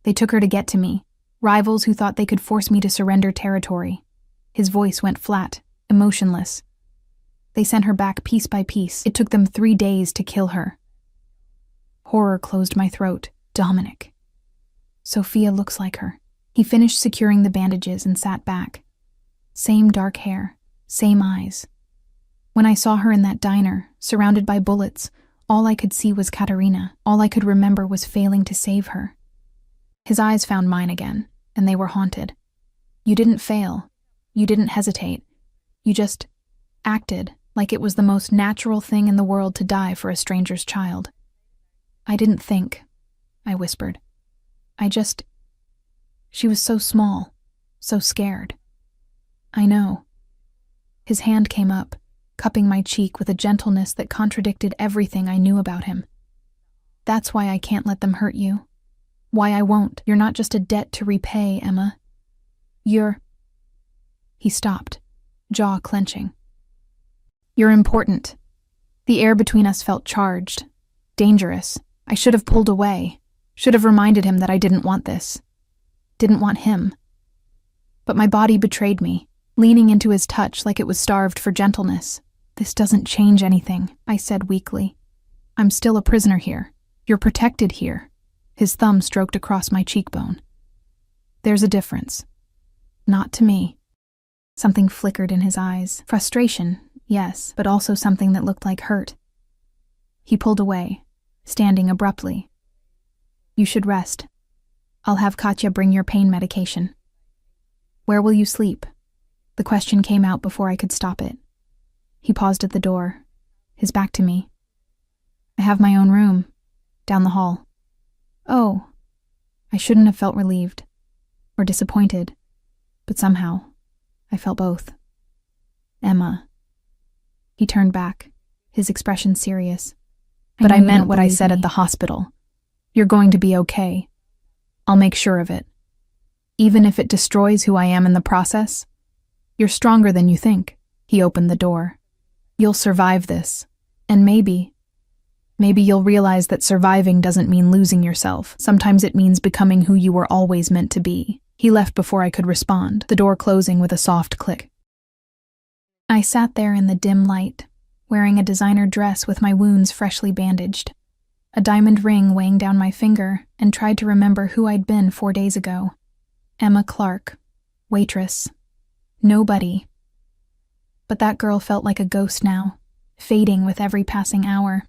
They took her to get to me, rivals who thought they could force me to surrender territory. His voice went flat, emotionless. They sent her back piece by piece. It took them 3 days to kill her. Horror closed my throat. Dominic. Sophia looks like her. He finished securing the bandages and sat back. Same dark hair, same eyes. When I saw her in that diner, surrounded by bullets, all I could see was Katarina. All I could remember was failing to save her. His eyes found mine again, and they were haunted. You didn't fail. You didn't hesitate. You just acted like it was the most natural thing in the world to die for a stranger's child. I didn't think, I whispered. She was so small, so scared. I know. His hand came up, cupping my cheek with a gentleness that contradicted everything I knew about him. That's why I can't let them hurt you. Why I won't. You're not just a debt to repay, Emma. He stopped, jaw clenching. You're important. The air between us felt charged, dangerous. I should have pulled away, should have reminded him that I didn't want this. Didn't want him. But my body betrayed me, leaning into his touch like it was starved for gentleness. This doesn't change anything, I said weakly. I'm still a prisoner here. You're protected here. His thumb stroked across my cheekbone. There's a difference. Not to me. Something flickered in his eyes. Frustration, yes, but also something that looked like hurt. He pulled away, standing abruptly. You should rest. I'll have Katya bring your pain medication. Where will you sleep? The question came out before I could stop it. He paused at the door, his back to me. I have my own room, down the hall. Oh, I shouldn't have felt relieved, or disappointed, but somehow, I felt both. Emma. He turned back, his expression serious. But I meant what I said at the hospital. You're going to be okay. I'll make sure of it. Even if it destroys who I am in the process, you're stronger than you think. He opened the door. You'll survive this, and maybe you'll realize that surviving doesn't mean losing yourself. Sometimes it means becoming who you were always meant to be. He left before I could respond, the door closing with a soft click. I sat there in the dim light, wearing a designer dress with my wounds freshly bandaged, a diamond ring weighing down my finger, and tried to remember who I'd been 4 days ago. Emma Clark, waitress. Nobody. But that girl felt like a ghost now, fading with every passing hour.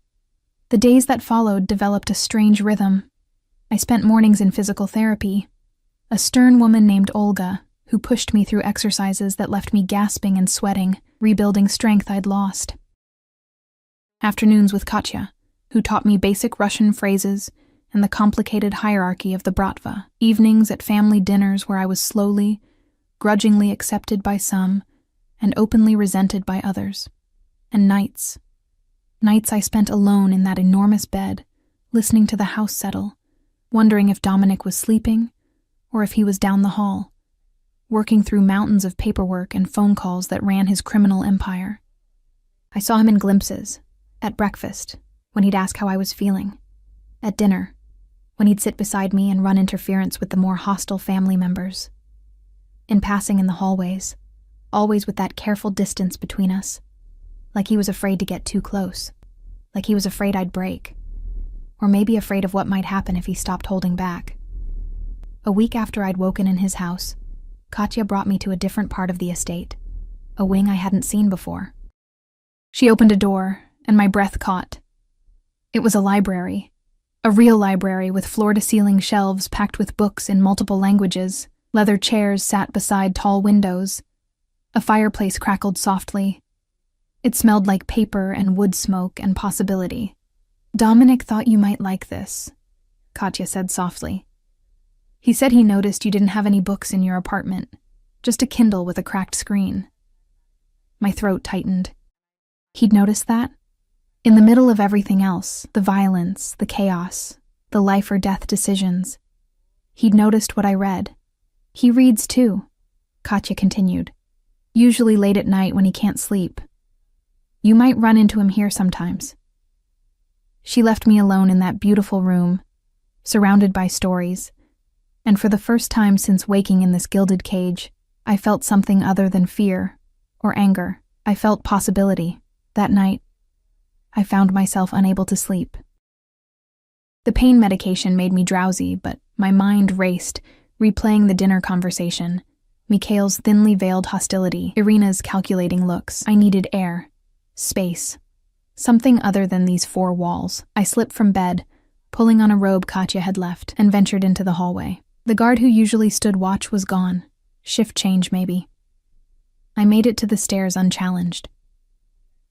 The days that followed developed a strange rhythm. I spent mornings in physical therapy. A stern woman named Olga, who pushed me through exercises that left me gasping and sweating, rebuilding strength I'd lost. Afternoons with Katya, who taught me basic Russian phrases and the complicated hierarchy of the bratva. Evenings at family dinners where I was slowly, grudgingly accepted by some, and openly resented by others. And nights I spent alone in that enormous bed, listening to the house settle, wondering if Dominic was sleeping or if he was down the hall, working through mountains of paperwork and phone calls that ran his criminal empire. I saw him in glimpses, at breakfast, when he'd ask how I was feeling, at dinner, when he'd sit beside me and run interference with the more hostile family members, in passing in the hallways, always with that careful distance between us, like he was afraid to get too close, like he was afraid I'd break, or maybe afraid of what might happen if he stopped holding back. A week after I'd woken in his house, Katya brought me to a different part of the estate, a wing I hadn't seen before. She opened a door, and my breath caught. It was a library, a real library with floor-to-ceiling shelves packed with books in multiple languages. Leather chairs sat beside tall windows. A fireplace crackled softly. It smelled like paper and wood smoke and possibility. Dominic thought you might like this, Katya said softly. He said he noticed you didn't have any books in your apartment, just a Kindle with a cracked screen. My throat tightened. He'd noticed that? In the middle of everything else, the violence, the chaos, the life or death decisions, he'd noticed what I read. He reads too, Katya continued, usually late at night when he can't sleep. You might run into him here sometimes. She left me alone in that beautiful room, surrounded by stories, and for the first time since waking in this gilded cage, I felt something other than fear or anger. I felt possibility. That night, I found myself unable to sleep. The pain medication made me drowsy, but my mind raced, replaying the dinner conversation, Mikhail's thinly veiled hostility, Irina's calculating looks. I needed air, space, something other than these four walls. I slipped from bed, pulling on a robe Katya had left, and ventured into the hallway. The guard who usually stood watch was gone. Shift change, maybe. I made it to the stairs unchallenged.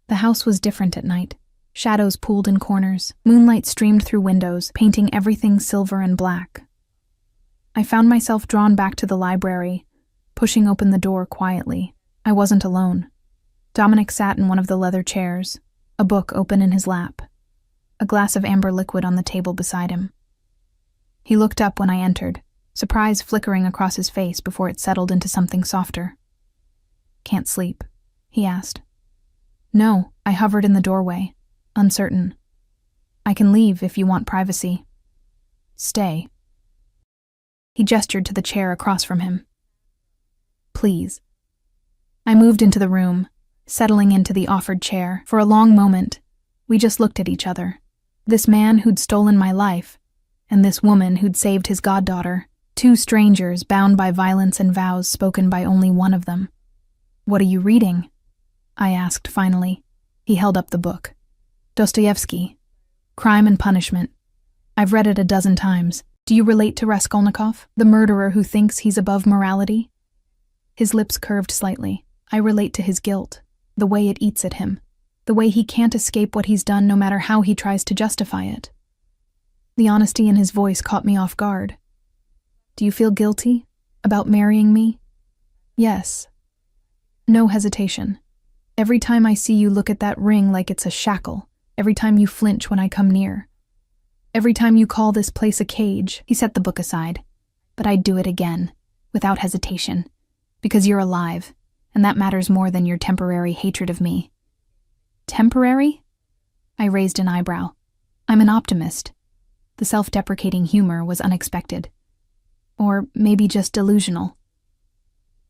The house was different at night. Shadows pooled in corners. Moonlight streamed through windows, painting everything silver and black. I found myself drawn back to the library, pushing open the door quietly. I wasn't alone. Dominic sat in one of the leather chairs, a book open in his lap, a glass of amber liquid on the table beside him. He looked up when I entered, surprise flickering across his face before it settled into something softer. "Can't sleep?" he asked. "No," I hovered in the doorway, uncertain. "I can leave if you want privacy." "Stay." He gestured to the chair across from him. "Please." I moved into the room, settling into the offered chair. For a long moment, we just looked at each other. This man who'd stolen my life, and this woman who'd saved his goddaughter, two strangers bound by violence and vows spoken by only one of them. "What are you reading?" I asked finally. He held up the book. "Dostoevsky, Crime and Punishment. I've read it a dozen times. Do you relate to Raskolnikov, the murderer who thinks he's above morality?" His lips curved slightly. "I relate to his guilt, the way it eats at him, the way he can't escape what he's done no matter how he tries to justify it." The honesty in his voice caught me off guard. "Do you feel guilty about marrying me?" "Yes." No hesitation. "Every time I see you look at that ring like it's a shackle, every time you flinch when I come near, every time you call this place a cage." He set the book aside. "But I'd do it again, without hesitation, because you're alive, and that matters more than your temporary hatred of me." "Temporary?" I raised an eyebrow. "I'm an optimist." The self-deprecating humor was unexpected. Or maybe just delusional.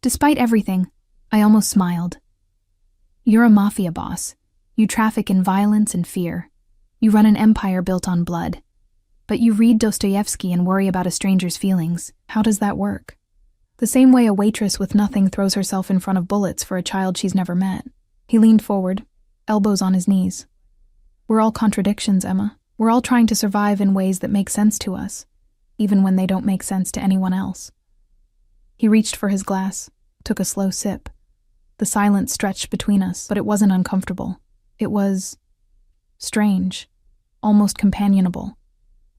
Despite everything, I almost smiled. "You're a mafia boss. You traffic in violence and fear. You run an empire built on blood. But you read Dostoevsky and worry about a stranger's feelings. How does that work?" The same way a waitress with nothing throws herself in front of bullets for a child she's never met. He leaned forward, elbows on his knees. "We're all contradictions, Emma. We're all trying to survive in ways that make sense to us, even when they don't make sense to anyone else." He reached for his glass, took a slow sip. The silence stretched between us, but it wasn't uncomfortable. It was strange, almost companionable.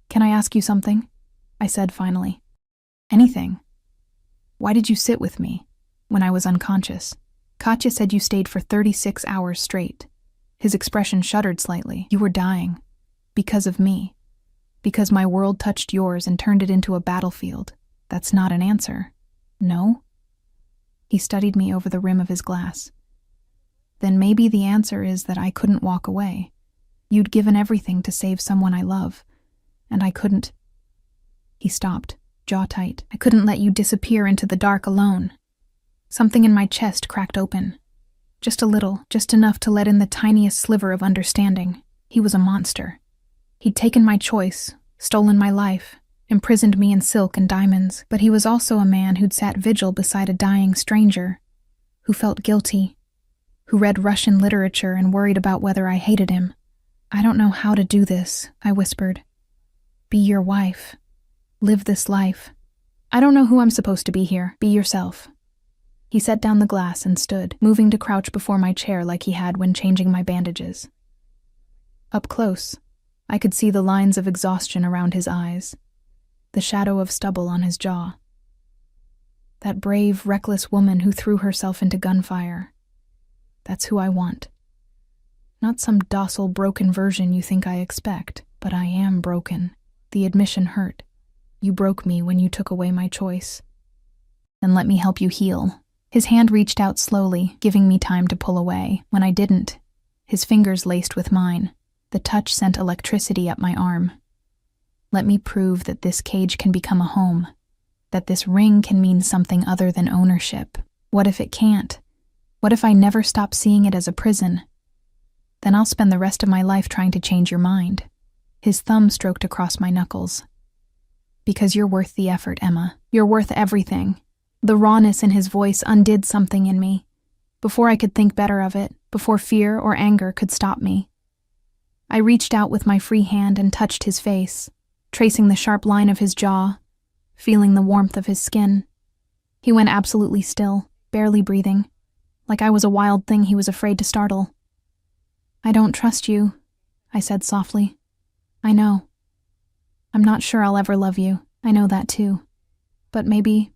"Can I ask you something?" I said finally. "Anything. Why did you sit with me when I was unconscious? Katya said you stayed for 36 hours straight." His expression shuddered slightly. "You were dying. Because of me. Because my world touched yours and turned it into a battlefield. That's not an answer. No?" He studied me over the rim of his glass. "Then maybe the answer is that I couldn't walk away. You'd given everything to save someone I love, and I couldn't." He stopped, jaw tight. "I couldn't let you disappear into the dark alone." Something in my chest cracked open. Just a little, just enough to let in the tiniest sliver of understanding. He was a monster. He'd taken my choice, stolen my life, imprisoned me in silk and diamonds, but he was also a man who'd sat vigil beside a dying stranger, who felt guilty, who read Russian literature and worried about whether I hated him. "I don't know how to do this," I whispered. "Be your wife. Live this life. I don't know who I'm supposed to be here. Be yourself." He set down the glass and stood, moving to crouch before my chair like he had when changing my bandages. Up close, I could see the lines of exhaustion around his eyes, the shadow of stubble on his jaw. That brave, reckless woman who threw herself into gunfire. That's who I want. Not some docile, broken version you think I expect, but I am broken. The admission hurt. You broke me when you took away my choice. Then let me help you heal. His hand reached out slowly, giving me time to pull away. When I didn't, his fingers laced with mine. The touch sent electricity up my arm. Let me prove that this cage can become a home, that this ring can mean something other than ownership. What if it can't? What if I never stop seeing it as a prison? Then I'll spend the rest of my life trying to change your mind. His thumb stroked across my knuckles. Because you're worth the effort, Emma. You're worth everything. The rawness in his voice undid something in me. Before I could think better of it, before fear or anger could stop me. I reached out with my free hand and touched his face, tracing the sharp line of his jaw, feeling the warmth of his skin. He went absolutely still, barely breathing, like I was a wild thing he was afraid to startle. I don't trust you, I said softly. I know. I'm not sure I'll ever love you. I know that too. But maybe...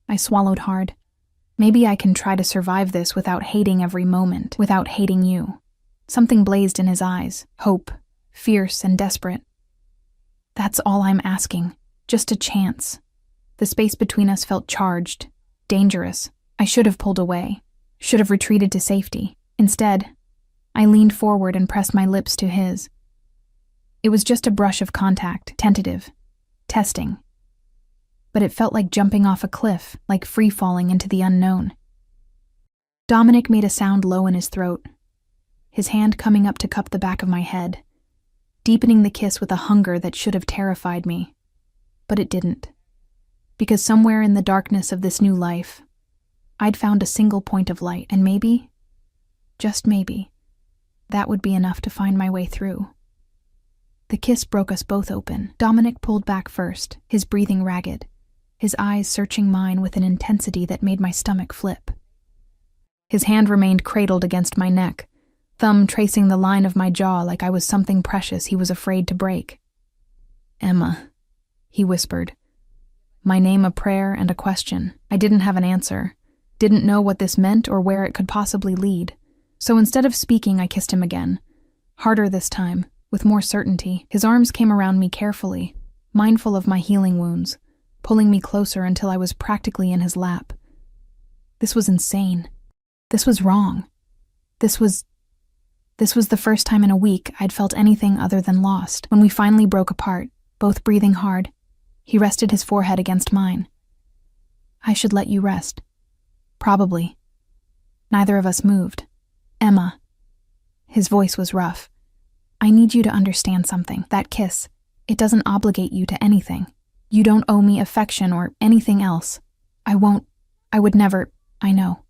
I swallowed hard. Maybe I can try to survive this without hating every moment, without hating you. Something blazed in his eyes, hope, fierce and desperate. That's all I'm asking, just a chance. The space between us felt charged, dangerous. I should have pulled away, should have retreated to safety. Instead, I leaned forward and pressed my lips to his. It was just a brush of contact, tentative, testing. But it felt like jumping off a cliff, like free-falling into the unknown. Dominic made a sound low in his throat, his hand coming up to cup the back of my head, deepening the kiss with a hunger that should have terrified me. But it didn't. Because somewhere in the darkness of this new life, I'd found a single point of light, and maybe, just maybe, that would be enough to find my way through. The kiss broke us both open. Dominic pulled back first, his breathing ragged, his eyes searching mine with an intensity that made my stomach flip. His hand remained cradled against my neck, thumb tracing the line of my jaw like I was something precious he was afraid to break. Emma, he whispered. My name a prayer and a question. I didn't have an answer, didn't know what this meant or where it could possibly lead. So instead of speaking, I kissed him again, harder this time, with more certainty. His arms came around me carefully, mindful of my healing wounds, pulling me closer until I was practically in his lap. This was insane. This was wrong. This was the first time in a week I'd felt anything other than lost. When we finally broke apart, both breathing hard, he rested his forehead against mine. I should let you rest. Probably. Neither of us moved. Emma. His voice was rough. I need you to understand something. That kiss, it doesn't obligate you to anything. You don't owe me affection or anything else. I would never, I know.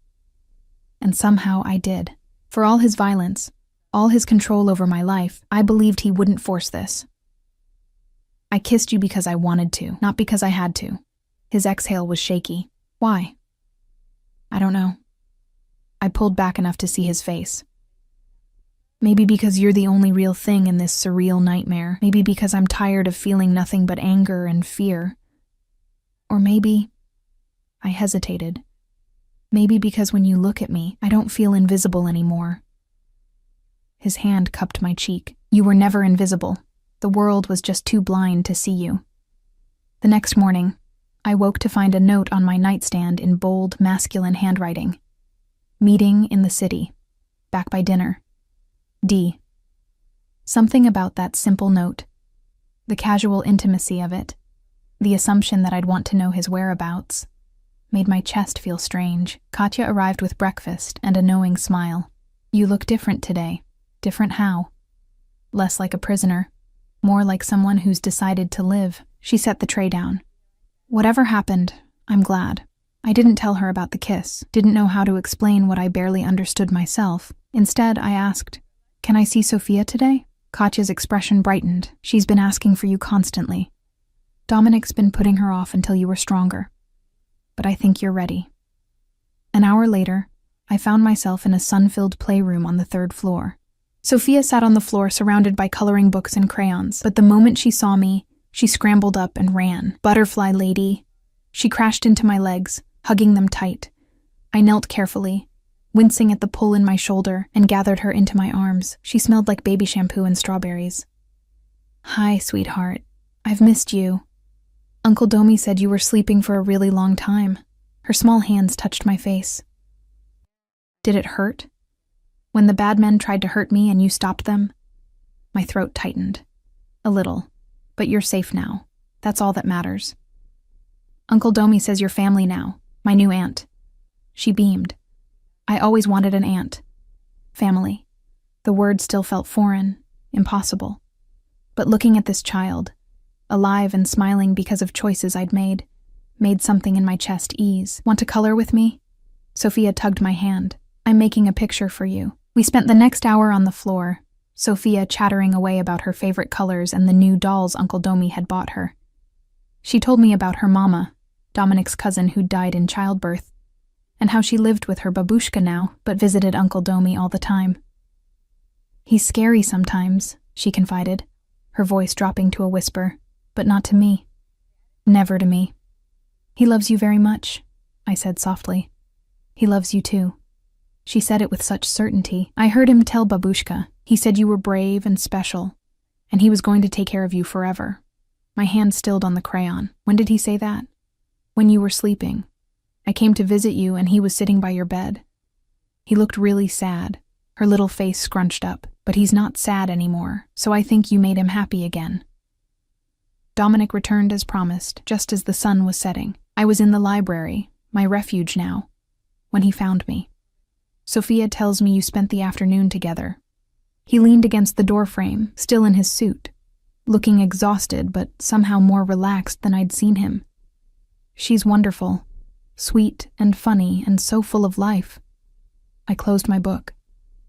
And somehow I did. For all his violence, all his control over my life, I believed he wouldn't force this. I kissed you because I wanted to, not because I had to. His exhale was shaky. Why? I don't know. I pulled back enough to see his face. Maybe because you're the only real thing in this surreal nightmare. Maybe because I'm tired of feeling nothing but anger and fear. Or maybe... I hesitated. Maybe because when you look at me, I don't feel invisible anymore. His hand cupped my cheek. You were never invisible. The world was just too blind to see you. The next morning, I woke to find a note on my nightstand in bold, masculine handwriting. Meeting in the city. Back by dinner. D. Something about that simple note, the casual intimacy of it, the assumption that I'd want to know his whereabouts, made my chest feel strange. Katya arrived with breakfast and a knowing smile. You look different today. Different how? Less like a prisoner, more like someone who's decided to live. She set the tray down. Whatever happened, I'm glad. I didn't tell her about the kiss, didn't know how to explain what I barely understood myself. Instead, I asked, Can I see Sophia today? Katya's expression brightened. She's been asking for you constantly. Dominic's been putting her off until you were stronger. But I think you're ready. An hour later, I found myself in a sun-filled playroom on the 3rd floor. Sophia sat on the floor surrounded by coloring books and crayons, but the moment she saw me, she scrambled up and ran. Butterfly lady. She crashed into my legs, hugging them tight. I knelt carefully, wincing at the pull in my shoulder, and gathered her into my arms. She smelled like baby shampoo and strawberries. Hi, sweetheart. I've missed you. Uncle Domi said you were sleeping for a really long time. Her small hands touched my face. Did it hurt? When the bad men tried to hurt me and you stopped them? My throat tightened. A little. But you're safe now. That's all that matters. Uncle Domi says you're family now. My new aunt. She beamed. I always wanted an aunt. Family. The word still felt foreign, impossible. But looking at this child, alive and smiling because of choices I'd made something in my chest ease. Want to color with me? Sophia tugged my hand. I'm making a picture for you. We spent the next hour on the floor, Sophia chattering away about her favorite colors and the new dolls Uncle Domi had bought her. She told me about her mama, Dominic's cousin who died in childbirth, and how she lived with her babushka now, but visited Uncle Domi all the time. He's scary sometimes, she confided, her voice dropping to a whisper, but not to me. Never to me. He loves you very much, I said softly. He loves you too. She said it with such certainty. I heard him tell babushka. He said you were brave and special, and he was going to take care of you forever. My hand stilled on the crayon. When did he say that? When you were sleeping. I came to visit you and he was sitting by your bed. He looked really sad, her little face scrunched up, but he's not sad anymore, so I think you made him happy again. Dominic returned as promised, just as the sun was setting. I was in the library, my refuge now, when he found me. Sophia tells me you spent the afternoon together. He leaned against the doorframe, still in his suit, looking exhausted but somehow more relaxed than I'd seen him. She's wonderful, sweet and funny and so full of life. I closed my book.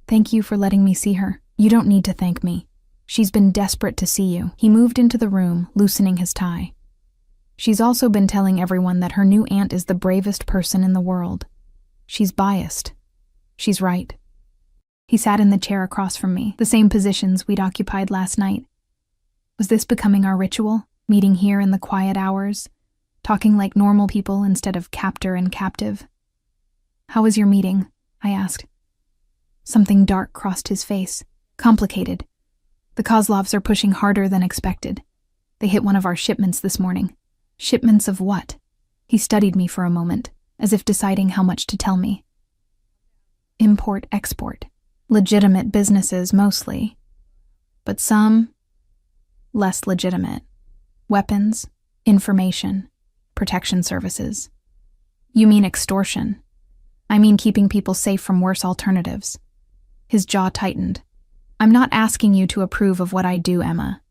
Thank you for letting me see her. You don't need to thank me. She's been desperate to see you. He moved into the room, loosening his tie. She's also been telling everyone that her new aunt is the bravest person in the world. She's biased. She's right. He sat in the chair across from me, the same positions we'd occupied last night. Was this becoming our ritual, meeting here in the quiet hours, talking like normal people instead of captor and captive? How was your meeting? I asked. Something dark crossed his face. Complicated. The Kozlovs are pushing harder than expected. They hit one of our shipments this morning. Shipments of what? He studied me for a moment, as if deciding how much to tell me. Import-export. Legitimate businesses mostly. But some less legitimate. Weapons, information, protection services. You mean extortion? I mean keeping people safe from worse alternatives. His jaw tightened. I'm not asking you to approve of what I do, Emma,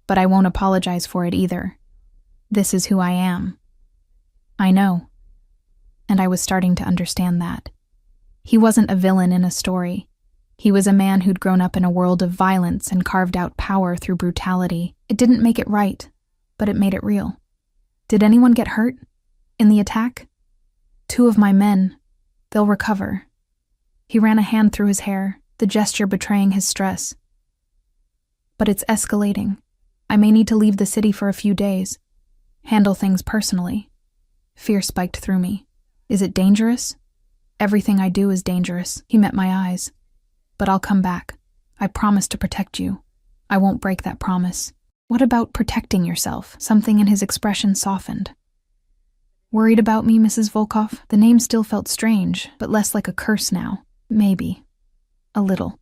but I won't apologize for it either. This is who I am. I know. And I was starting to understand that. He wasn't a villain in a story. He was a man who'd grown up in a world of violence and carved out power through brutality. It didn't make it right, but it made it real. Did anyone get hurt? In the attack? 2 of my men. They'll recover. He ran a hand through his hair, the gesture betraying his stress. But it's escalating. I may need to leave the city for a few days. Handle things personally. Fear spiked through me. Is it dangerous? Everything I do is dangerous. He met my eyes. But I'll come back. I promise to protect you. I won't break that promise. What about protecting yourself? Something in his expression softened. Worried about me, Mrs. Volkov? The name still felt strange, but less like a curse now. Maybe. A little.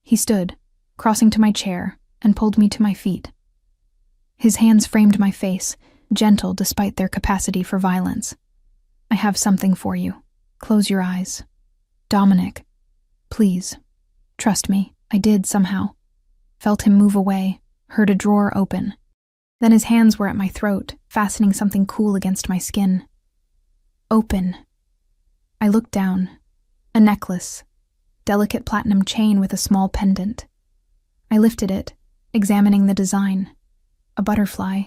He stood, crossing to my chair, and pulled me to my feet. His hands framed my face, gentle despite their capacity for violence. I have something for you. Close your eyes. Dominic. Please. Trust me. I did somehow. Felt him move away, heard a drawer open. Then his hands were at my throat, fastening something cool against my skin. Open. I looked down. A necklace. Delicate platinum chain with a small pendant. I lifted it, examining the design. A butterfly,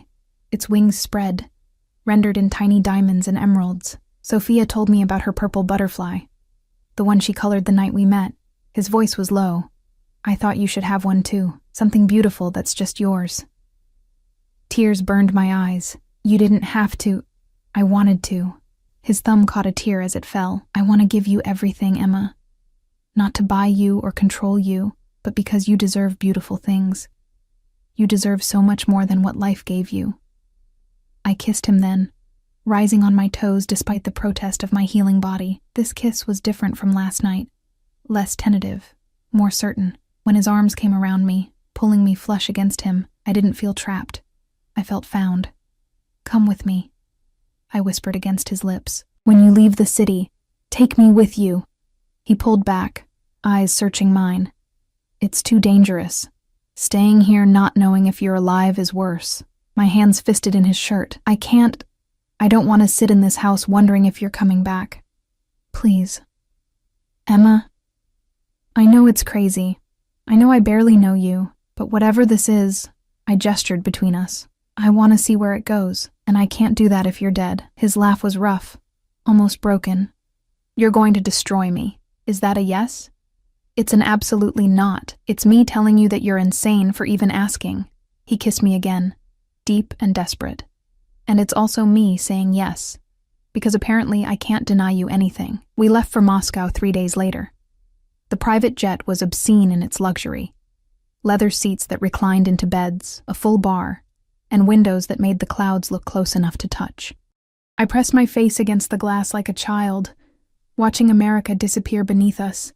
its wings spread, rendered in tiny diamonds and emeralds. Sophia told me about her purple butterfly, the one she colored the night we met. His voice was low. I thought you should have one too, something beautiful that's just yours. Tears burned my eyes. You didn't have to. I wanted to. His thumb caught a tear as it fell. I want to give you everything, Emma. Not to buy you or control you, but because you deserve beautiful things. You deserve so much more than what life gave you. I kissed him then, rising on my toes despite the protest of my healing body. This kiss was different from last night. less tentative, more certain. When his arms came around me, pulling me flush against him, I didn't feel trapped. I felt found. "Come with me," I whispered against his lips. "When you leave the city, take me with you." He pulled back, eyes searching mine. "It's too dangerous. Staying here not knowing if you're alive is worse." My hands fisted in his shirt. "I don't want to sit in this house wondering if you're coming back. Please. Emma, I know it's crazy. I know I barely know you, but whatever this is," I gestured between us, "I want to see where it goes, and I can't do that if you're dead." His laugh was rough, almost broken. "You're going to destroy me. Is that a yes?" "It's an absolutely not. It's me telling you that you're insane for even asking." He kissed me again, deep and desperate. "And it's also me saying yes, because apparently I can't deny you anything." We left for Moscow 3 days later. The private jet was obscene in its luxury. Leather seats that reclined into beds, a full bar, and windows that made the clouds look close enough to touch. I pressed my face against the glass like a child, watching America disappear beneath us,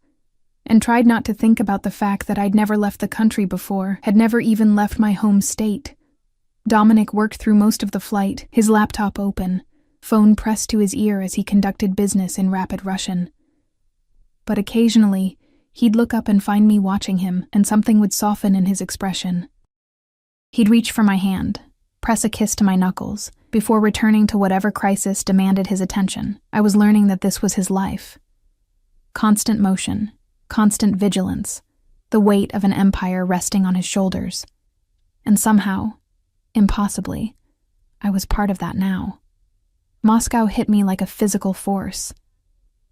and tried not to think about the fact that I'd never left the country before, had never even left my home state. Dominic worked through most of the flight, his laptop open, phone pressed to his ear as he conducted business in rapid Russian. But occasionally, he'd look up and find me watching him, and something would soften in his expression. He'd reach for my hand, press a kiss to my knuckles, before returning to whatever crisis demanded his attention. I was learning that this was his life. Constant motion, constant vigilance, the weight of an empire resting on his shoulders. And somehow, impossibly, I was part of that now. Moscow hit me like a physical force.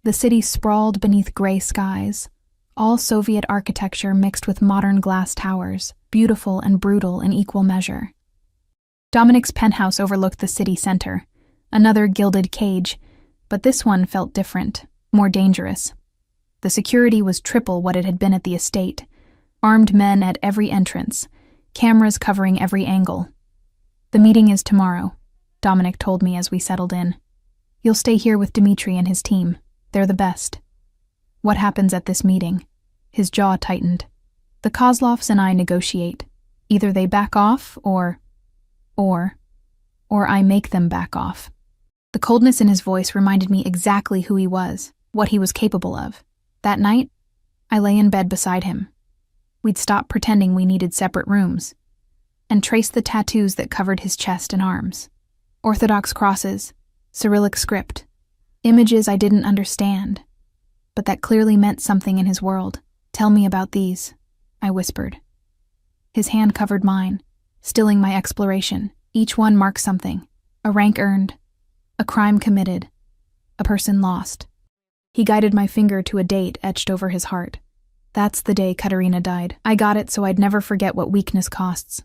The city sprawled beneath gray skies, all Soviet architecture mixed with modern glass towers, beautiful and brutal in equal measure. Dominic's penthouse overlooked the city center, another gilded cage, but this one felt different, more dangerous. The security was triple what it had been at the estate, armed men at every entrance, cameras covering every angle. "The meeting is tomorrow," Dominic told me as we settled in. "You'll stay here with Dmitri and his team. They're the best." "What happens at this meeting?" His jaw tightened. "The Kozlovs and I negotiate. Either they back off or I make them back off." The coldness in his voice reminded me exactly who he was, what he was capable of. That night, I lay in bed beside him. We'd stopped pretending we needed separate rooms, and traced the tattoos that covered his chest and arms. Orthodox crosses, Cyrillic script, images I didn't understand, but that clearly meant something in his world. "Tell me about these," I whispered. His hand covered mine, stilling my exploration. Each one marked something: a rank earned, a crime committed, a person lost. He guided my finger to a date etched over his heart. "That's the day Katerina died. I got it so I'd never forget what weakness costs.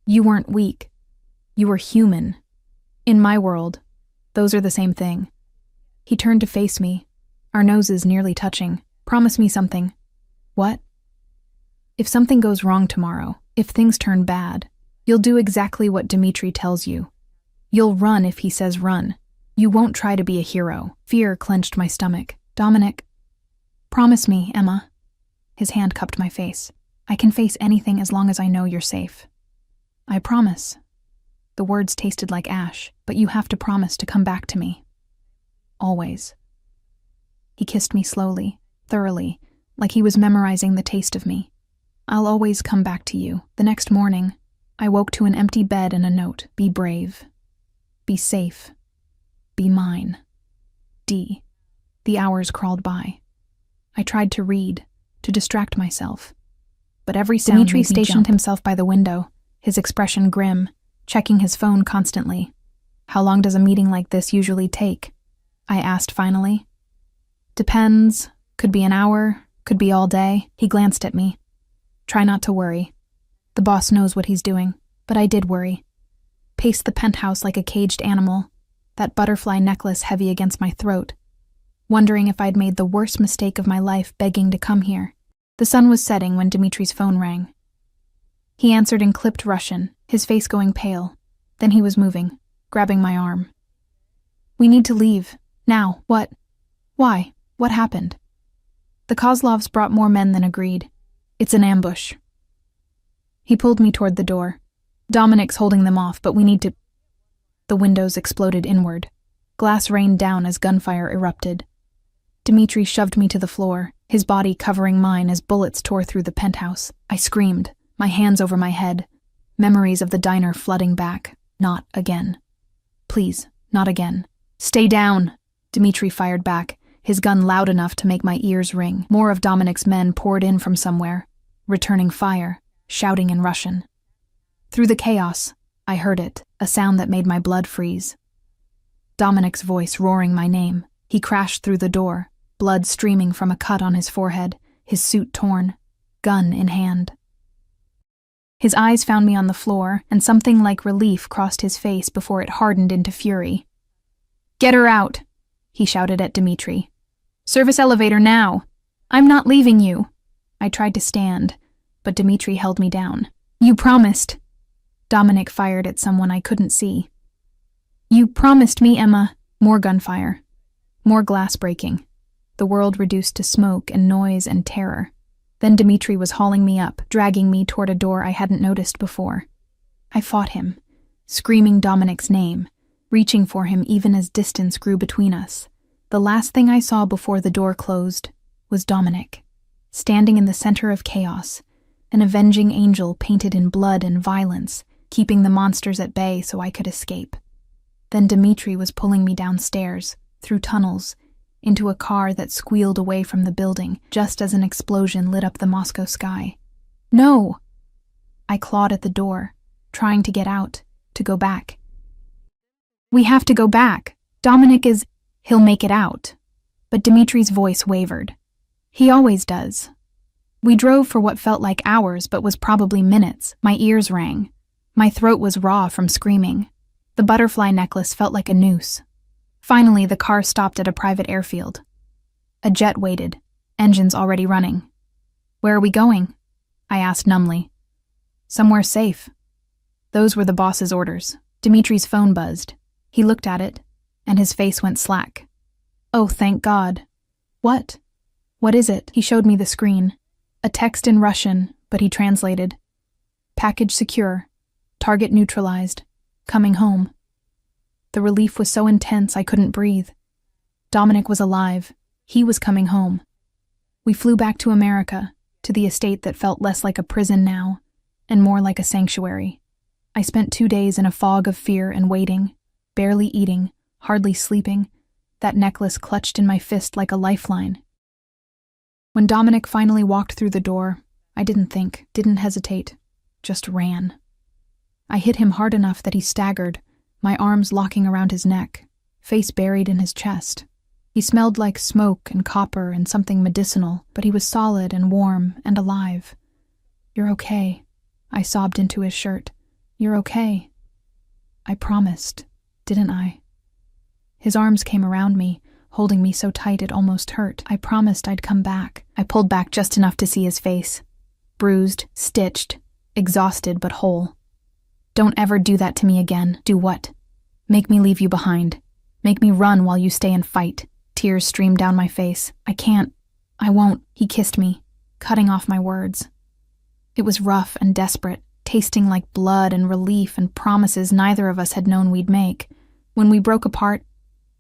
You weren't weak. You were human. In my world, those are the same thing." He turned to face me, our noses nearly touching. "Promise me something." "What?" "If something goes wrong tomorrow, if things turn bad, you'll do exactly what Dmitri tells you. You'll run if he says run. You won't try to be a hero." Fear clenched my stomach. "Dominic, promise me, Emma." His hand cupped my face. "I can face anything as long as I know you're safe." "I promise." The words tasted like ash, "but you have to promise to come back to me. Always." He kissed me slowly, thoroughly, like he was memorizing the taste of me. "I'll always come back to you." The next morning, I woke to an empty bed and a note. "Be brave. Be safe. Be mine. D." The hours crawled by. I tried to read, to distract myself, but every sound Dmitri made me stationed jump. Himself by the window, his expression grim, checking his phone constantly. "How long does a meeting like this usually take?" I asked finally. "Depends. Could be an hour, could be all day." He glanced at me. "Try not to worry. The boss knows what he's doing." But I did worry. Paced the penthouse like a caged animal, that butterfly necklace heavy against my throat, wondering if I'd made the worst mistake of my life begging to come here. The sun was setting when Dmitri's phone rang. He answered in clipped Russian, his face going pale. Then he was moving, grabbing my arm. "We need to leave. Now." "What? Why? What happened?" The Kozlovs brought more men than agreed. It's an ambush. He pulled me toward the door. Dominic's holding them off, but we need to... The windows exploded inward. Glass rained down as gunfire erupted. Dmitri shoved me to the floor, his body covering mine as bullets tore through the penthouse. I screamed, my hands over my head, memories of the diner flooding back. Not again. Please, not again. Stay down, Dmitri fired back, his gun loud enough to make my ears ring. More of Dominic's men poured in from somewhere, returning fire, shouting in Russian. Through the chaos, I heard it, a sound that made my blood freeze. Dominic's voice roaring my name. He crashed through the door, blood streaming from a cut on his forehead, his suit torn, gun in hand. His eyes found me on the floor, and something like relief crossed his face before it hardened into fury. "Get her out," he shouted at Dmitri. "Service elevator now. I'm not leaving you." I tried to stand, but Dmitri held me down. "You promised." Dominic fired at someone I couldn't see. "You promised me, Emma." More gunfire. More glass breaking. The world reduced to smoke and noise and terror. Then Dmitri was hauling me up, dragging me toward a door I hadn't noticed before. I fought him, screaming Dominic's name, reaching for him even as distance grew between us. The last thing I saw before the door closed was Dominic, standing in the center of chaos, an avenging angel painted in blood and violence, keeping the monsters at bay so I could escape. Then Dmitri was pulling me downstairs, through tunnels, into a car that squealed away from the building just as an explosion lit up the Moscow sky. "No!" I clawed at the door, trying to get out, to go back. "We have to go back. Dominic is... He'll make it out." But Dmitri's voice wavered. He always does. We drove for what felt like hours but was probably minutes. My ears rang. My throat was raw from screaming. The butterfly necklace felt like a noose. Finally, the car stopped at a private airfield. A jet waited, engines already running. "Where are we going?" I asked numbly. "Somewhere safe." Those were the boss's orders. Dmitri's phone buzzed. He looked at it, and his face went slack. "Oh, thank God." "What?" "What is it?" He showed me the screen. A text in Russian, but he translated. "Package secure. Target neutralized. Coming home." The relief was so intense I couldn't breathe. Dominic was alive. He was coming home. We flew back to America, to the estate that felt less like a prison now, and more like a sanctuary. I spent 2 days in a fog of fear and waiting, barely eating, hardly sleeping, that necklace clutched in my fist like a lifeline. When Dominic finally walked through the door, I didn't think, didn't hesitate, just ran. I hit him hard enough that he staggered, my arms locking around his neck, face buried in his chest. He smelled like smoke and copper and something medicinal, but he was solid and warm and alive. "You're okay," I sobbed into his shirt. "You're okay." I promised, didn't I? His arms came around me, holding me so tight it almost hurt. I promised I'd come back. I pulled back just enough to see his face. Bruised, stitched, exhausted but whole. "Don't ever do that to me again." "Do what?" "Make me leave you behind. Make me run while you stay and fight." Tears streamed down my face. "I can't. I won't." He kissed me, cutting off my words. It was rough and desperate, tasting like blood and relief and promises neither of us had known we'd make. When we broke apart,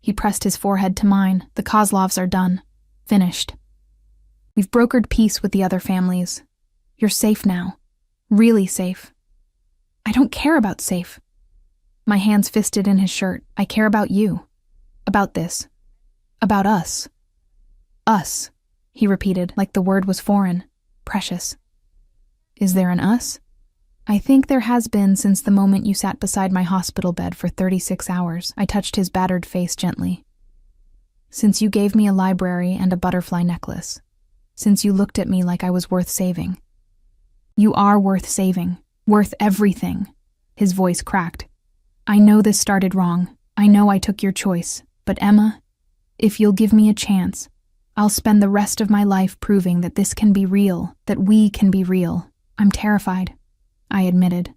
he pressed his forehead to mine. "The Kozlovs are done. Finished. We've brokered peace with the other families. You're safe now. Really safe." "I don't care about safe." My hands fisted in his shirt. "I care about you. About this. About us." "Us," he repeated, like the word was foreign, precious. "Is there an us?" "I think there has been since the moment you sat beside my hospital bed for 36 hours. I touched his battered face gently. "Since you gave me a library and a butterfly necklace. Since you looked at me like I was worth saving. You are worth saving. Worth everything." His voice cracked. "I know this started wrong. I know I took your choice. But Emma, if you'll give me a chance, I'll spend the rest of my life proving that this can be real, that we can be real. I'm terrified," I admitted.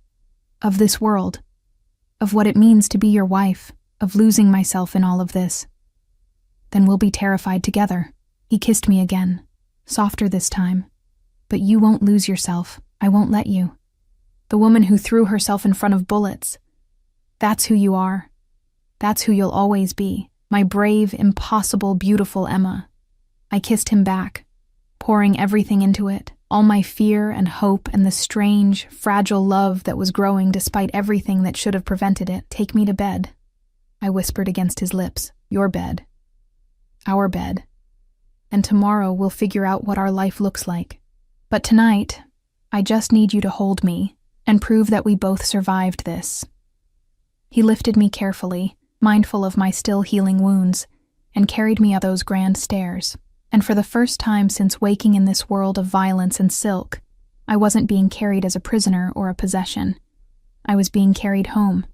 "Of this world. Of what it means to be your wife. Of losing myself in all of this." "Then we'll be terrified together." He kissed me again, softer this time. But you won't lose yourself. I won't let you. The woman who threw herself in front of bullets. That's who you are. That's who you'll always be. My brave, impossible, beautiful Emma. I kissed him back, pouring everything into it, all my fear and hope and the strange, fragile love that was growing despite everything that should have prevented it. Take me to bed, I whispered against his lips. Your bed. Our bed. And tomorrow we'll figure out what our life looks like. But tonight, I just need you to hold me and prove that we both survived this. He lifted me carefully, mindful of my still healing wounds, and carried me up those grand stairs. And for the first time since waking in this world of violence and silk, I wasn't being carried as a prisoner or a possession. I was being carried home.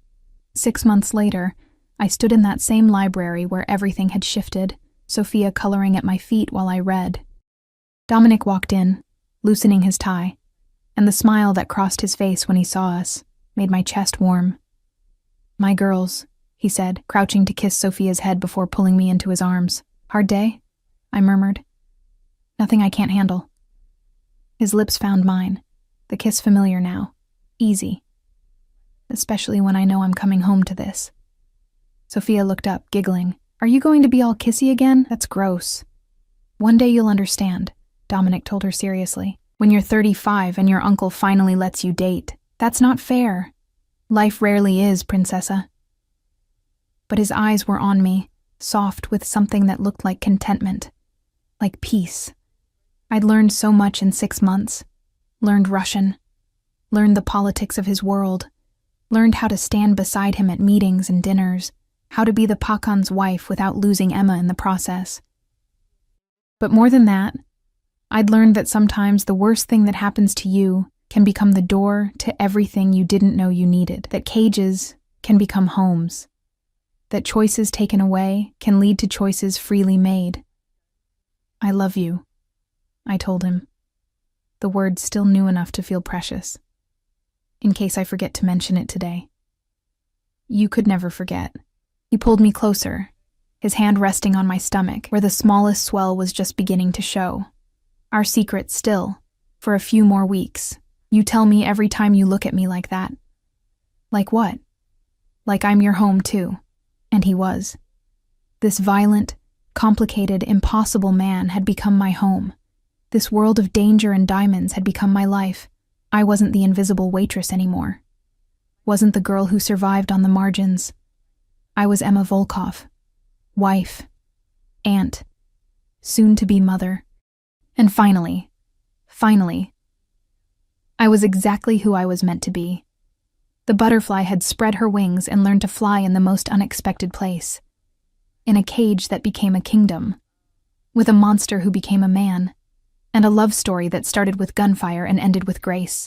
6 months later, I stood in that same library where everything had shifted, Sophia coloring at my feet while I read. Dominic walked in, loosening his tie, and the smile that crossed his face when he saw us made my chest warm. My girls, he said, crouching to kiss Sophia's head before pulling me into his arms. Hard day? I murmured. Nothing I can't handle. His lips found mine, the kiss familiar now, easy. Especially when I know I'm coming home to this. Sophia looked up, giggling. Are you going to be all kissy again? That's gross. One day you'll understand, Dominic told her seriously. When you're 35 and your uncle finally lets you date. That's not fair. Life rarely is, Princessa. But his eyes were on me, soft with something that looked like contentment, like peace. I'd learned so much in 6 months. Learned Russian. Learned the politics of his world. Learned how to stand beside him at meetings and dinners. How to be the Pakan's wife without losing Emma in the process. But more than that, I'd learned that sometimes the worst thing that happens to you can become the door to everything you didn't know you needed. That cages can become homes. That choices taken away can lead to choices freely made. I love you, I told him, the words still new enough to feel precious, in case I forget to mention it today. You could never forget. He pulled me closer, his hand resting on my stomach, where the smallest swell was just beginning to show. Our secret still, for a few more weeks. You tell me every time you look at me like that. Like what? Like I'm your home too. And he was. This violent, complicated, impossible man had become my home. This world of danger and diamonds had become my life. I wasn't the invisible waitress anymore. Wasn't the girl who survived on the margins. I was Emma Volkov, wife, aunt, soon-to-be mother, and finally, I was exactly who I was meant to be. The butterfly had spread her wings and learned to fly in the most unexpected place. In a cage that became a kingdom, with a monster who became a man, and a love story that started with gunfire and ended with grace.